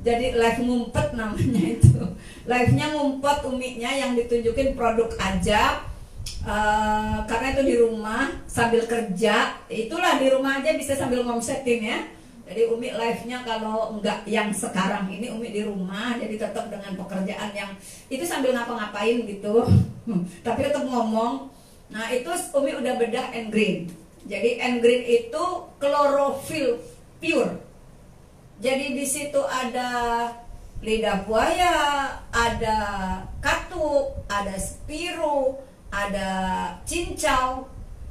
Jadi live ngumpet namanya itu. Live-nya ngumpet Uminya, yang ditunjukin produk aja. Karena itu di rumah sambil kerja, itulah di rumah aja bisa sambil ngomsetin ya. Jadi Umi live-nya kalau enggak yang sekarang ini Umi di rumah, jadi tetap dengan pekerjaan yang itu sambil ngapa-ngapain gitu. Tapi tetap ngomong. Nah, itu Umi udah bedah Engreen. Jadi Engreen itu klorofil pure. Jadi di situ ada lidah buaya, ada katuk, ada spiru, ada cincau.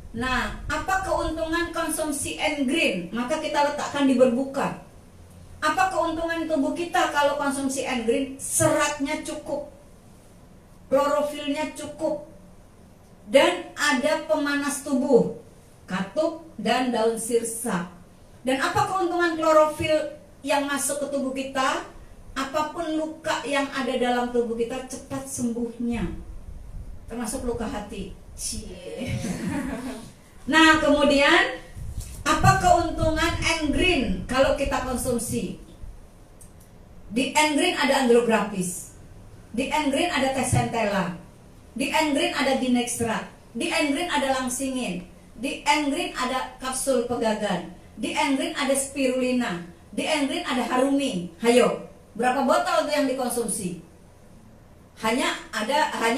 Nah, apa keuntungan konsumsi Engreen? Maka kita letakkan di berbuka. Apa keuntungan tubuh kita kalau konsumsi Engreen? Seratnya cukup, klorofilnya cukup, dan ada pemanas tubuh, katuk dan daun sirsa. Dan apa keuntungan klorofil yang masuk ke tubuh kita? Apapun luka yang ada dalam tubuh kita cepat sembuhnya, termasuk luka hati. Cie. Nah, kemudian apa keuntungan Engreen kalau kita konsumsi? Di Engreen ada andrograpis, di Engreen ada tesentella, di Engreen ada dinextrat, di Engreen ada langsingin, di Engreen ada kapsul pegagan, di Engreen ada spirulina, di Engreen ada harumi. Hayo, berapa botol itu yang dikonsumsi? Hanya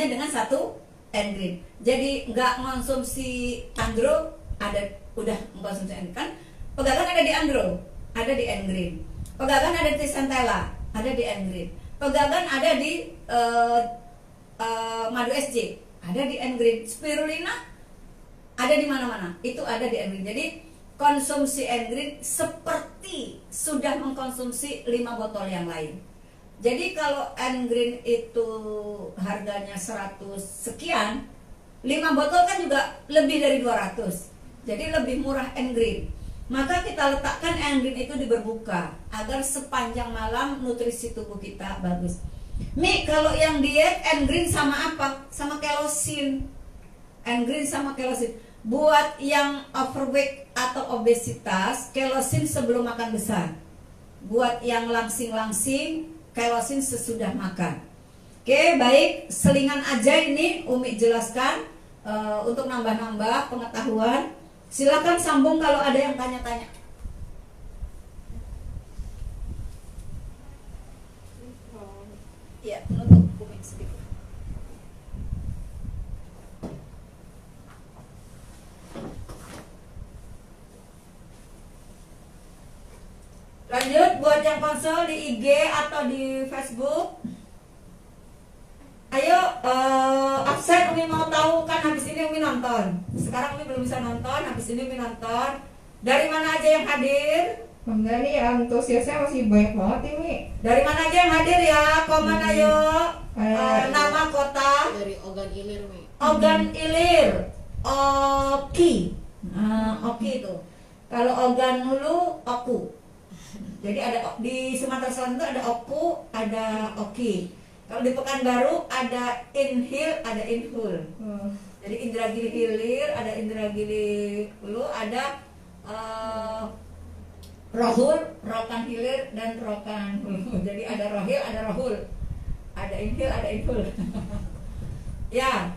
dengan satu Engreen. Jadi nggak mengonsumsi andro, ada udah mengkonsumsi Engreen kan? Pegagan ada di andro, ada di Engreen. Pegagan ada di tesentella, ada di Engreen. Pegagan ada di madu SC, ada di Engreen. Spirulina ada di mana-mana, itu ada di Engreen. Jadi konsumsi Engreen seperti sudah mengkonsumsi 5 botol yang lain. Jadi kalau Engreen itu harganya 100 sekian, 5 botol kan juga lebih dari 200. Jadi lebih murah Engreen. Maka kita letakkan Engreen itu di berbuka agar sepanjang malam nutrisi tubuh kita bagus. Mi, kalau yang diet Engreen sama apa? Sama kelosin. Engreen sama kelosin. Buat yang overweight atau obesitas, kelosin sebelum makan besar. Buat yang langsing-langsing, kelosin sesudah makan. Oke, baik, selingan aja ini Umi jelaskan untuk nambah-nambah pengetahuan. Silakan sambung kalau ada yang tanya-tanya. Ya, nutup Umi sedikit. Lanjut buat yang konsul di IG atau di Facebook. Ayo absen, Umi mau tahu kan, habis ini Umi nonton. Sekarang Umi belum bisa nonton, habis ini Umi nonton. Dari mana aja yang hadir? Enggak nih, antusiasnya masih banyak banget ini. Dari mana aja yang hadir ya? Komen ayo. Nama kota. Dari Ogan Ilir Mi. Ogan Ilir. Oki. Oki itu. Kalau Ogan Hulu, Oku. Jadi ada di Sumatera Selatan itu ada Oku, ada Oki. Kalau di Pekanbaru ada Inhil, ada Inhul. Jadi Indragiri Hilir, ada Indragiri Hulu, ada Rohul, Rokan Hilir, dan Rokan Hulu. Jadi ada Rohil, ada Rohul, ada Inhil, ada Inhul. Ya,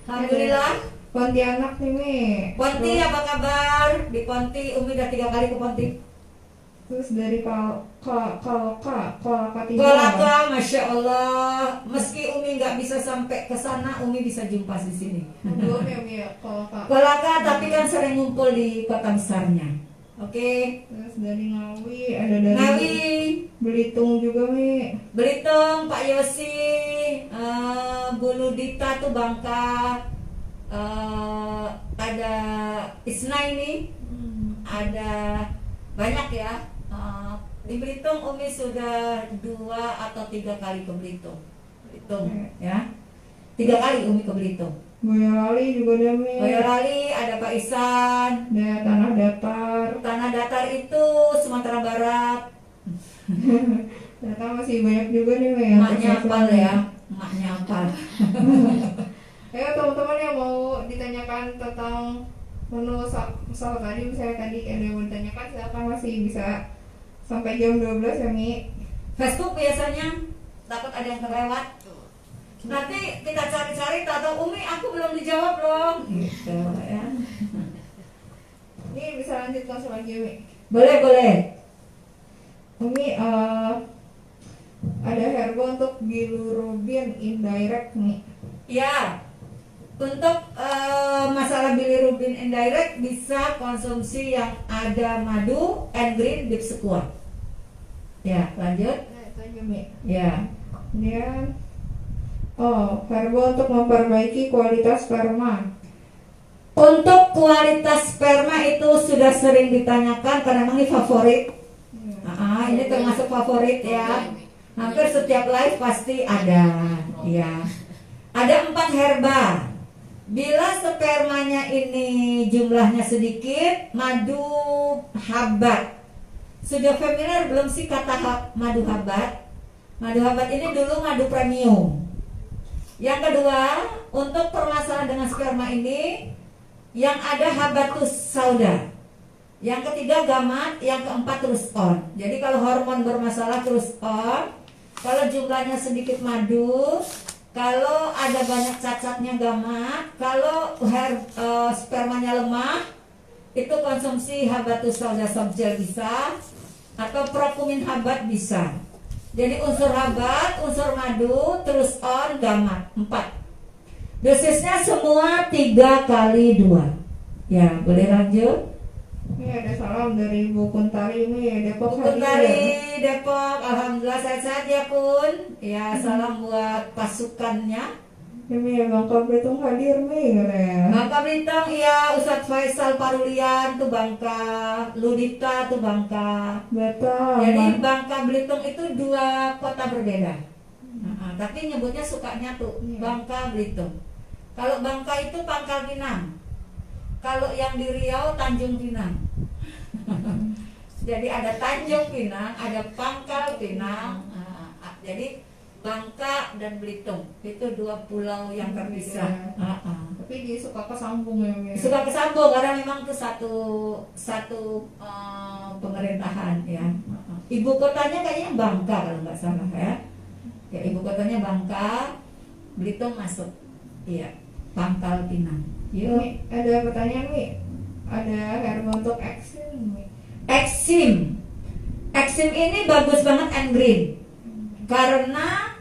alhamdulillah. Pontianak nih Mi. Ponti apa kabar? Di Ponti, Umi udah 3 kali ke Ponti. Terus dari Kolaka Kolaka, Masya Allah. Meski Umi nggak bisa sampai ke sana, Umi bisa jumpa di sini. belum ya Mi ya Kolaka. Kolaka, tapi kan sering ngumpul di kota besarnya. Oke. Terus dari Ngawi, ada dari Ngawi, Belitung juga Mi. Belitung, Pak Yosi, Bu Ludita tuh Bangka, ada Isna ini, ada banyak ya. Di Belitung Umi sudah 2 atau 3 kali ke Belitung. Ya, 3 kali Umi ke Belitung. Boyolali juga ada Mi. Boyolali ada Pak Isan. Ada Tanah Datar. Tanah Datar itu Sumatera Barat. Ternyata masih banyak juga nih Mi yang Maknya apal ya, maknya apal. Ayo teman-teman yang mau ditanyakan tentang menu sahur tadi, misalnya tadi ada yang mau ditanyakan, silakan masih bisa sampai jam 12 ya Mi. Facebook biasanya takut ada yang terlewat. Nanti kita cari-cari, tahu Umi aku belum dijawab loh. Gitu ya. Ini bisa lanjut langsung aja Mi. Boleh. Umi ada herba untuk bilirubin indirect nih. Ya, untuk masalah bilirubin indirect bisa konsumsi yang ada madu and green deep squat. Ya, lanjut. Nah itu aja Mi. Ya, Kemudian herba untuk memperbaiki kualitas sperma. untuk kualitas sperma itu sudah sering ditanyakan karena memang ini favorit. Ini termasuk favorit ya. Hampir setiap live pasti ada. Ya. Ada 4 herba. Bila spermanya ini jumlahnya sedikit, madu habat. Sudah familiar belum sih kata madu habat? Madu habat ini dulu madu premium. Yang kedua, untuk permasalahan dengan sperma ini, yang ada habatus sauda. Yang ketiga gamat, yang keempat terus on. Jadi kalau hormon bermasalah terus on. Kalau jumlahnya sedikit madu, kalau ada banyak cacatnya gamat, kalau spermanya lemah, itu konsumsi habatus sauda softgel bisa, atau prokumin habat bisa. Jadi unsur habat, unsur madu, terus on, gamat 4. Dosisnya semua 3 kali 2. Ya, boleh lanjut. Ini ada salam dari Bu Kuntari ini Depok Bukun hadir. dari Depok, alhamdulillah sehat-sehat ya Kun. Ya, salam buat pasukannya. Ini Bangka Belitung hadir nih katanya. Bangka Belitung, iya, Ustadz Faisal Parulian tuh Bangka, Ludita tuh Bangka. Batam. Jadi Bangka Belitung itu 2 kota berbeda. Tapi nyebutnya sukanya tuh Bangka Belitung. Kalau Bangka itu Pangkal Pinang. Kalau yang di Riau Tanjung Pinang. Jadi ada Tanjung Pinang, ada Pangkal Pinang. Jadi Bangka dan Belitung itu 2 pulau yang terpisah. Tapi dia suka kesambung ya Mi. Suka kesambung karena memang itu satu pemerintahan ya. Ibu kotanya kayaknya Bangka kalau nggak salah ya. Ya, ibu kotanya Bangka, Belitung masuk. Iya, Pangkal Pinang. Yuk. Mi, ada pertanyaan Mi. Ada herba untuk eksim Mi. Eksim. Eksim ini bagus banget and green. Karena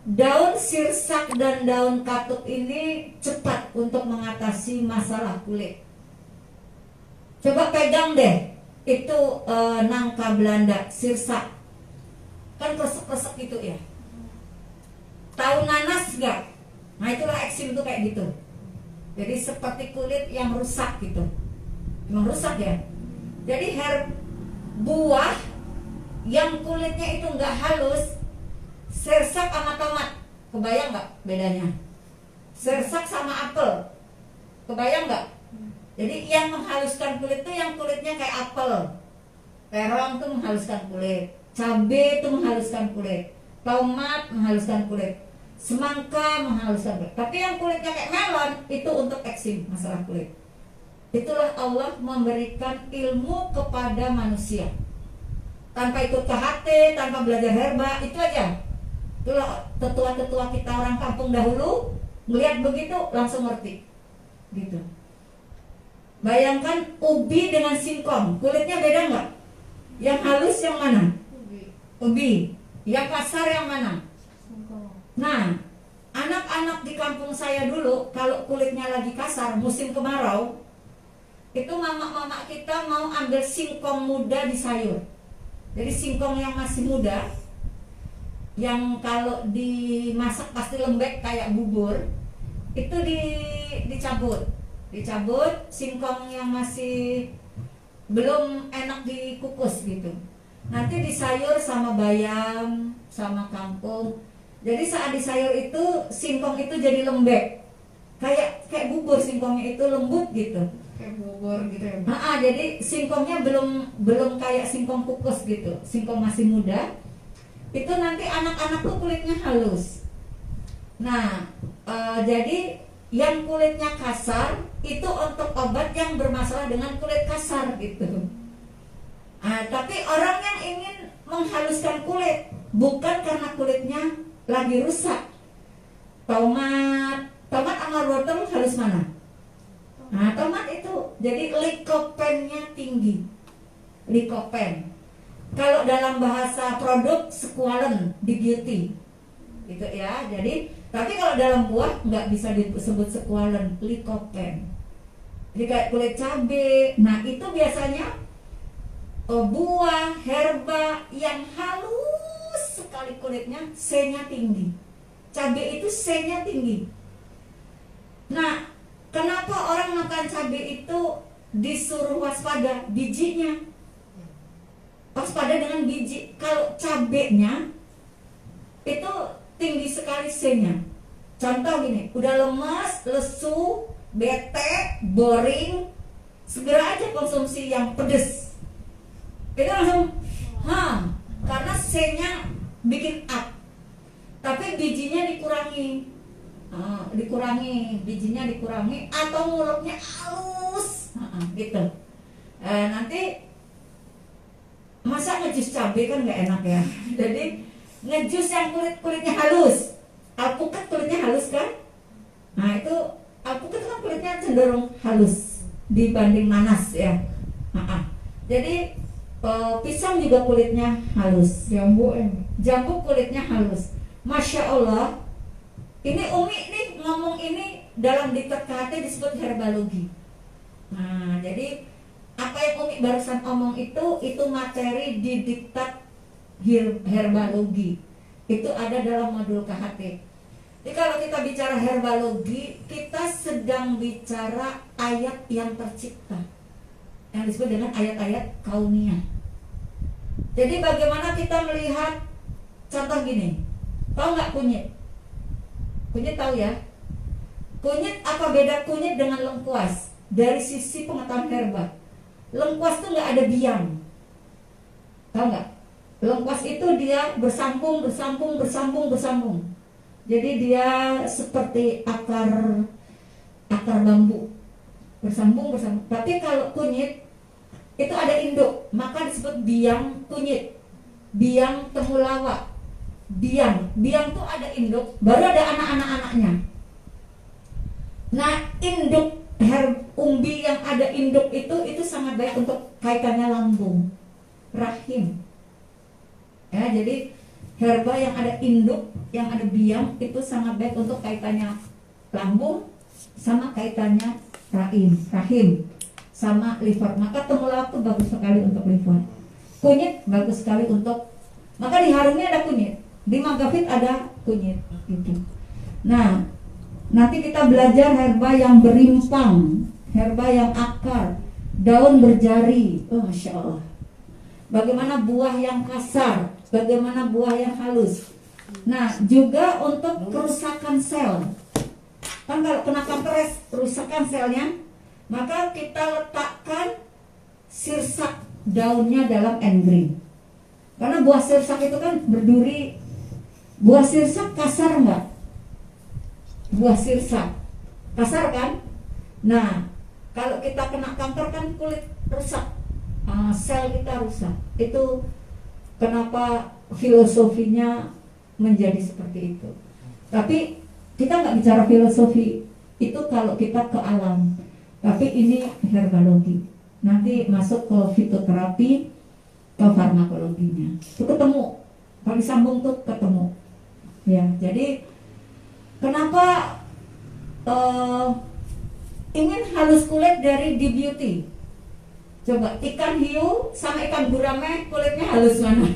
daun sirsak dan daun katuk ini cepat untuk mengatasi masalah kulit. Coba pegang deh, itu nangka Belanda, sirsak. Kan kresek-kresek gitu ya. Tahu nanas nggak? Nah itulah eksim tuh kayak gitu. Jadi seperti kulit yang rusak gitu. Memang rusak ya. Jadi buah yang kulitnya itu nggak halus, sirsak sama tomat, kebayang nggak bedanya? Sirsak sama apel, kebayang nggak? Jadi yang menghaluskan kulit itu yang kulitnya kayak apel, terong tuh menghaluskan kulit, cabai itu menghaluskan kulit, tomat menghaluskan kulit, semangka menghaluskan kulit. Tapi yang kulitnya kayak melon itu untuk eksim, masalah kulit. Itulah Allah memberikan ilmu kepada manusia. Tanpa ikut KHT, tanpa belajar herba, itu aja. Itulah tetua-tetua kita orang kampung dahulu melihat begitu langsung ngerti. gitu. Bayangkan ubi dengan singkong, kulitnya beda nggak? Yang halus yang mana? Ubi. Yang kasar yang mana? Nah, anak-anak di kampung saya dulu kalau kulitnya lagi kasar musim kemarau, itu mama-mama kita mau ambil singkong muda di sayur. Jadi singkong yang masih muda, yang kalau dimasak pasti lembek kayak bubur, itu dicabut singkong yang masih belum enak dikukus gitu. Nanti disayur sama bayam, sama kangkung. Jadi saat disayur itu singkong itu jadi lembek, kayak bubur, singkongnya itu lembut gitu. Kayak bubur gitu ya. Jadi singkongnya belum kayak singkong kukus gitu, singkong masih muda. Itu nanti anak-anak tuh kulitnya halus. Nah, jadi yang kulitnya kasar itu untuk obat yang bermasalah dengan kulit kasar gitu. Tapi orang yang ingin menghaluskan kulit bukan karena kulitnya lagi rusak. Tomat sama wortel halus mana? Nah, tomat itu jadi likopennya tinggi. Likopen. Kalau dalam bahasa produk squalene di beauty. Gitu ya. Jadi, tapi kalau dalam buah nggak bisa disebut squalene, likopen. Jadi kayak kulit cabai. Nah, itu biasanya buah herba yang halus sekali kulitnya, C-nya tinggi. Cabai itu C-nya tinggi. Nah, kenapa orang makan cabai itu disuruh waspada bijinya? Waspada dengan biji. Kalau cabainya itu tinggi sekali C-nya. Contoh gini, udah lemas, lesu, bete, boring, segera aja konsumsi yang pedes. Itu langsung karena C-nya bikin up. Tapi bijinya dikurangi. Bijinya dikurangi atau mulutnya halus. Gitu. Nanti masa ngejus cabai kan nggak enak ya. Jadi ngejus yang kulitnya halus. Alpukat kulitnya halus kan? Nah, itu alpukat kan kulitnya cenderung halus dibanding nanas ya. Jadi pisang juga kulitnya halus. Jambu kulitnya halus. Masya Allah. Ini Umi nih ngomong ini dalam diktat KHT disebut herbalogi. Nah, jadi apa yang Umi barusan omong itu materi di diktat herbalogi. Itu ada dalam modul KHT. Jadi kalau kita bicara herbalogi, kita sedang bicara ayat yang tercipta, yang disebut dengan ayat-ayat kauniyah. Jadi bagaimana kita melihat, contoh gini, tahu nggak kunyit? Kunyit tahu ya? Kunyit, apa beda kunyit dengan lengkuas? Dari sisi pengetahuan herba, lengkuas itu nggak ada biang, tahu nggak? Lengkuas itu dia bersambung. Jadi dia seperti akar bambu, bersambung. Tapi kalau kunyit itu ada induk, maka disebut biang kunyit, biang temulawak. Biang tuh ada induk, baru ada anak-anaknya. Nah, induk umbi yang ada induk itu sangat baik untuk kaitannya lambung, rahim. Ya, jadi herba yang ada induk, yang ada biang itu sangat baik untuk kaitannya lambung sama kaitannya rahim sama liver. Maka temulawak itu bagus sekali untuk liver. Kunyit bagus sekali untuk, maka di harumnya ada kunyit, di magafit ada kunyit gitu. Nah, nanti kita belajar herba yang berimpang, herba yang akar, daun berjari. Masya Allah. Bagaimana buah yang kasar, bagaimana buah yang halus. Nah, juga untuk kerusakan sel. Kan kalau kena kanker kerusakan selnya, maka kita letakkan sirsak daunnya dalam engring. Karena buah sirsak itu kan berduri. Buah sirsak kasar enggak? Buah sirsak kasar kan? Nah, kalau kita kena kanker kan kulit rusak, sel kita rusak. Itu kenapa filosofinya menjadi seperti itu. Tapi kita nggak bicara filosofi Itu kalau kita ke alam. Tapi ini herbologi. Nanti masuk ke fitoterapi, ke farmakologinya. Itu ketemu. Kalau disambung tuh ketemu. Ya, jadi kenapa ingin halus kulit dari di beauty? Coba ikan hiu sama ikan gurame kulitnya halus mana?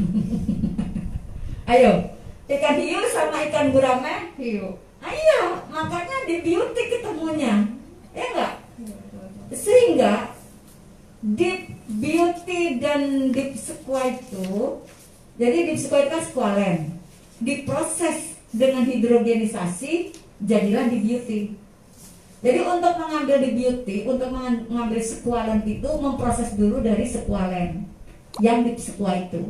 Ayo, ikan hiu sama ikan gurame Hiu. Iya, makanya di beauty ketemunya, ya enggak? Sehingga deep beauty dan deep squat itu, jadi deep squat kan squalen, diproses dengan hidrogenisasi, jadilah di beauty. Jadi untuk mengambil di beauty, untuk mengambil squalen itu memproses dulu dari squalen yang deep squat itu.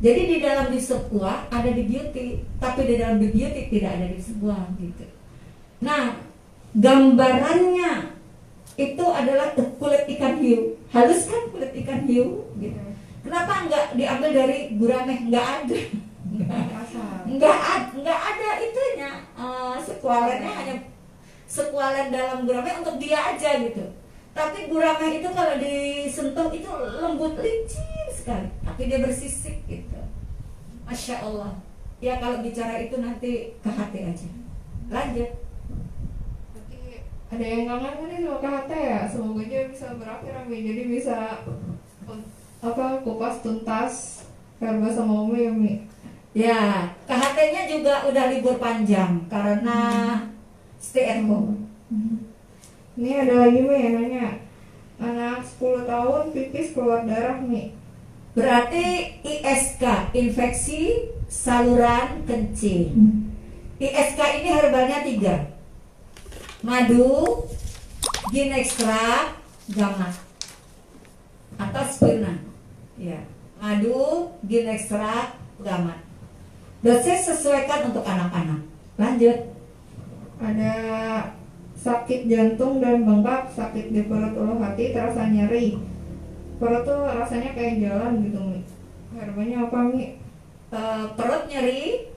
Jadi di dalam deep squat ada di beauty, tapi di dalam di beauty tidak ada di squat gitu. Nah, gambarannya itu adalah kulit ikan hiu. Halus kan kulit ikan hiu gitu. Kenapa enggak diambil dari gurame? Enggak ada. Asal. Enggak ada itunya. Sekualennya hanya sekualen dalam gurame untuk dia aja gitu. Tapi gurame itu kalau disentuh itu lembut licin sekali, tapi dia bersisik gitu. Masya Allah. Ya kalau bicara itu nanti ke hati aja. Lanjut. Berarti ada yang kangen nih sama KHT ya? Semoga aja bisa berakhir Umi. Jadi bisa kupas tuntas Herba sama Umi ya Mi. Ya, KHT-nya juga udah libur panjang karena stay at home. Ini ada lagi Mi yang nanya, anak 10 tahun pipis keluar darah Mi. Berarti ISK, infeksi saluran kencing. ISK ini herbalnya 3. Madu, gin ekstrak, gamat atau spirna. Ya, madu, gin ekstrak, gamat. Dosis sesuaikan untuk anak-anak. Lanjut. Ada sakit jantung dan bengkak, sakit di perut ulu hati, terasa nyeri. Perut tuh rasanya kayak jalan gitu Mi. Herbanya apa Mi? Perut nyeri,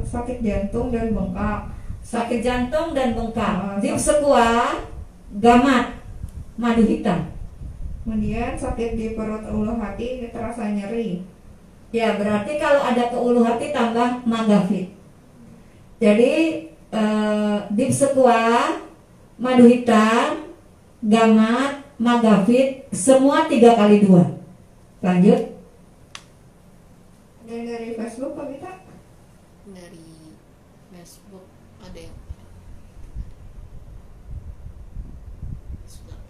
Sakit jantung dan bengkak. sakit jantung dan bengkak. Ah, Deep squat, gamat, madu hitam. Kemudian sakit di perut ulu hati, ini terasa nyeri. Ya, berarti kalau ada ke ulu hati tambah magafit. Jadi deep squat, madu hitam, gamat, magafit, semua 3 kali 2. Lanjut. Dan dari Facebook Pak Mita? Dari Facebook ada yang sebentar.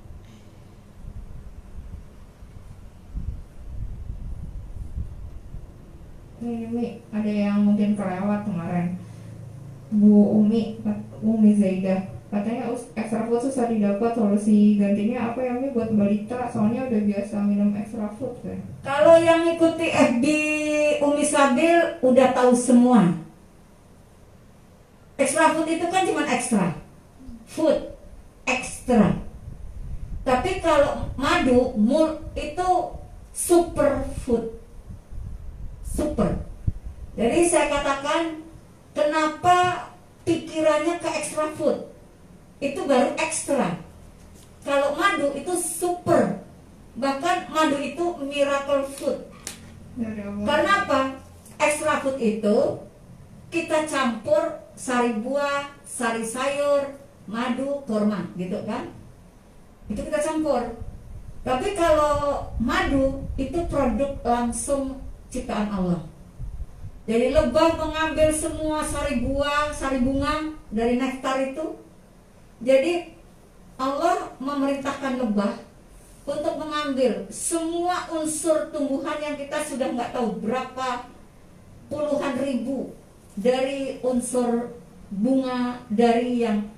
Ini Mi, ada yang mungkin kelewat kemarin. Bu Umi Zaidah, katanya extra food susah didapat, solusi gantinya apa ya Mi buat balita? Soalnya udah biasa minum extra food kan. Kalau yang ikuti FB Umi Sabil udah tahu semua. Extra food itu kan cuma ekstra. Food ekstra. Tapi kalau madu itu super food. Super. Jadi saya katakan kenapa pikirannya ke extra food? Itu baru ekstra. Kalau madu itu super. Bahkan madu itu miracle food. Dari Allah. Karena apa? Extra food itu kita campur sari buah, sari sayur, madu, kurma, gitu kan? Itu kita campur. Tapi kalau madu itu produk langsung ciptaan Allah. Jadi lebah mengambil semua sari buah, sari bunga dari nektar itu. Jadi Allah memerintahkan lebah untuk mengambil semua unsur tumbuhan yang kita sudah nggak tahu berapa puluhan ribu, dari unsur bunga, dari yang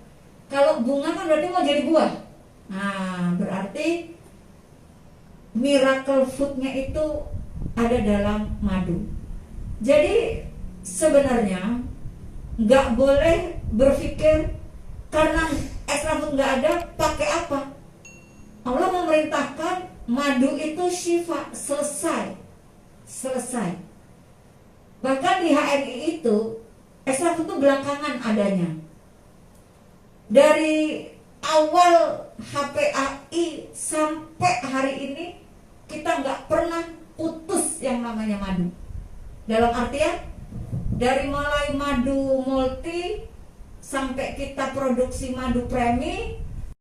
kalau bunga kan berarti mau jadi buah. Nah, berarti miracle foodnya itu ada dalam madu. Jadi sebenarnya nggak boleh berpikir karena extra food nggak ada, pakai apa? Allah memerintahkan madu itu syifa, selesai. Bahkan di HMI itu extra food itu belakangan adanya. Dari awal HPAI sampai hari ini kita nggak pernah putus yang namanya madu. Dalam artian dari mulai madu multi sampai kita produksi madu premi,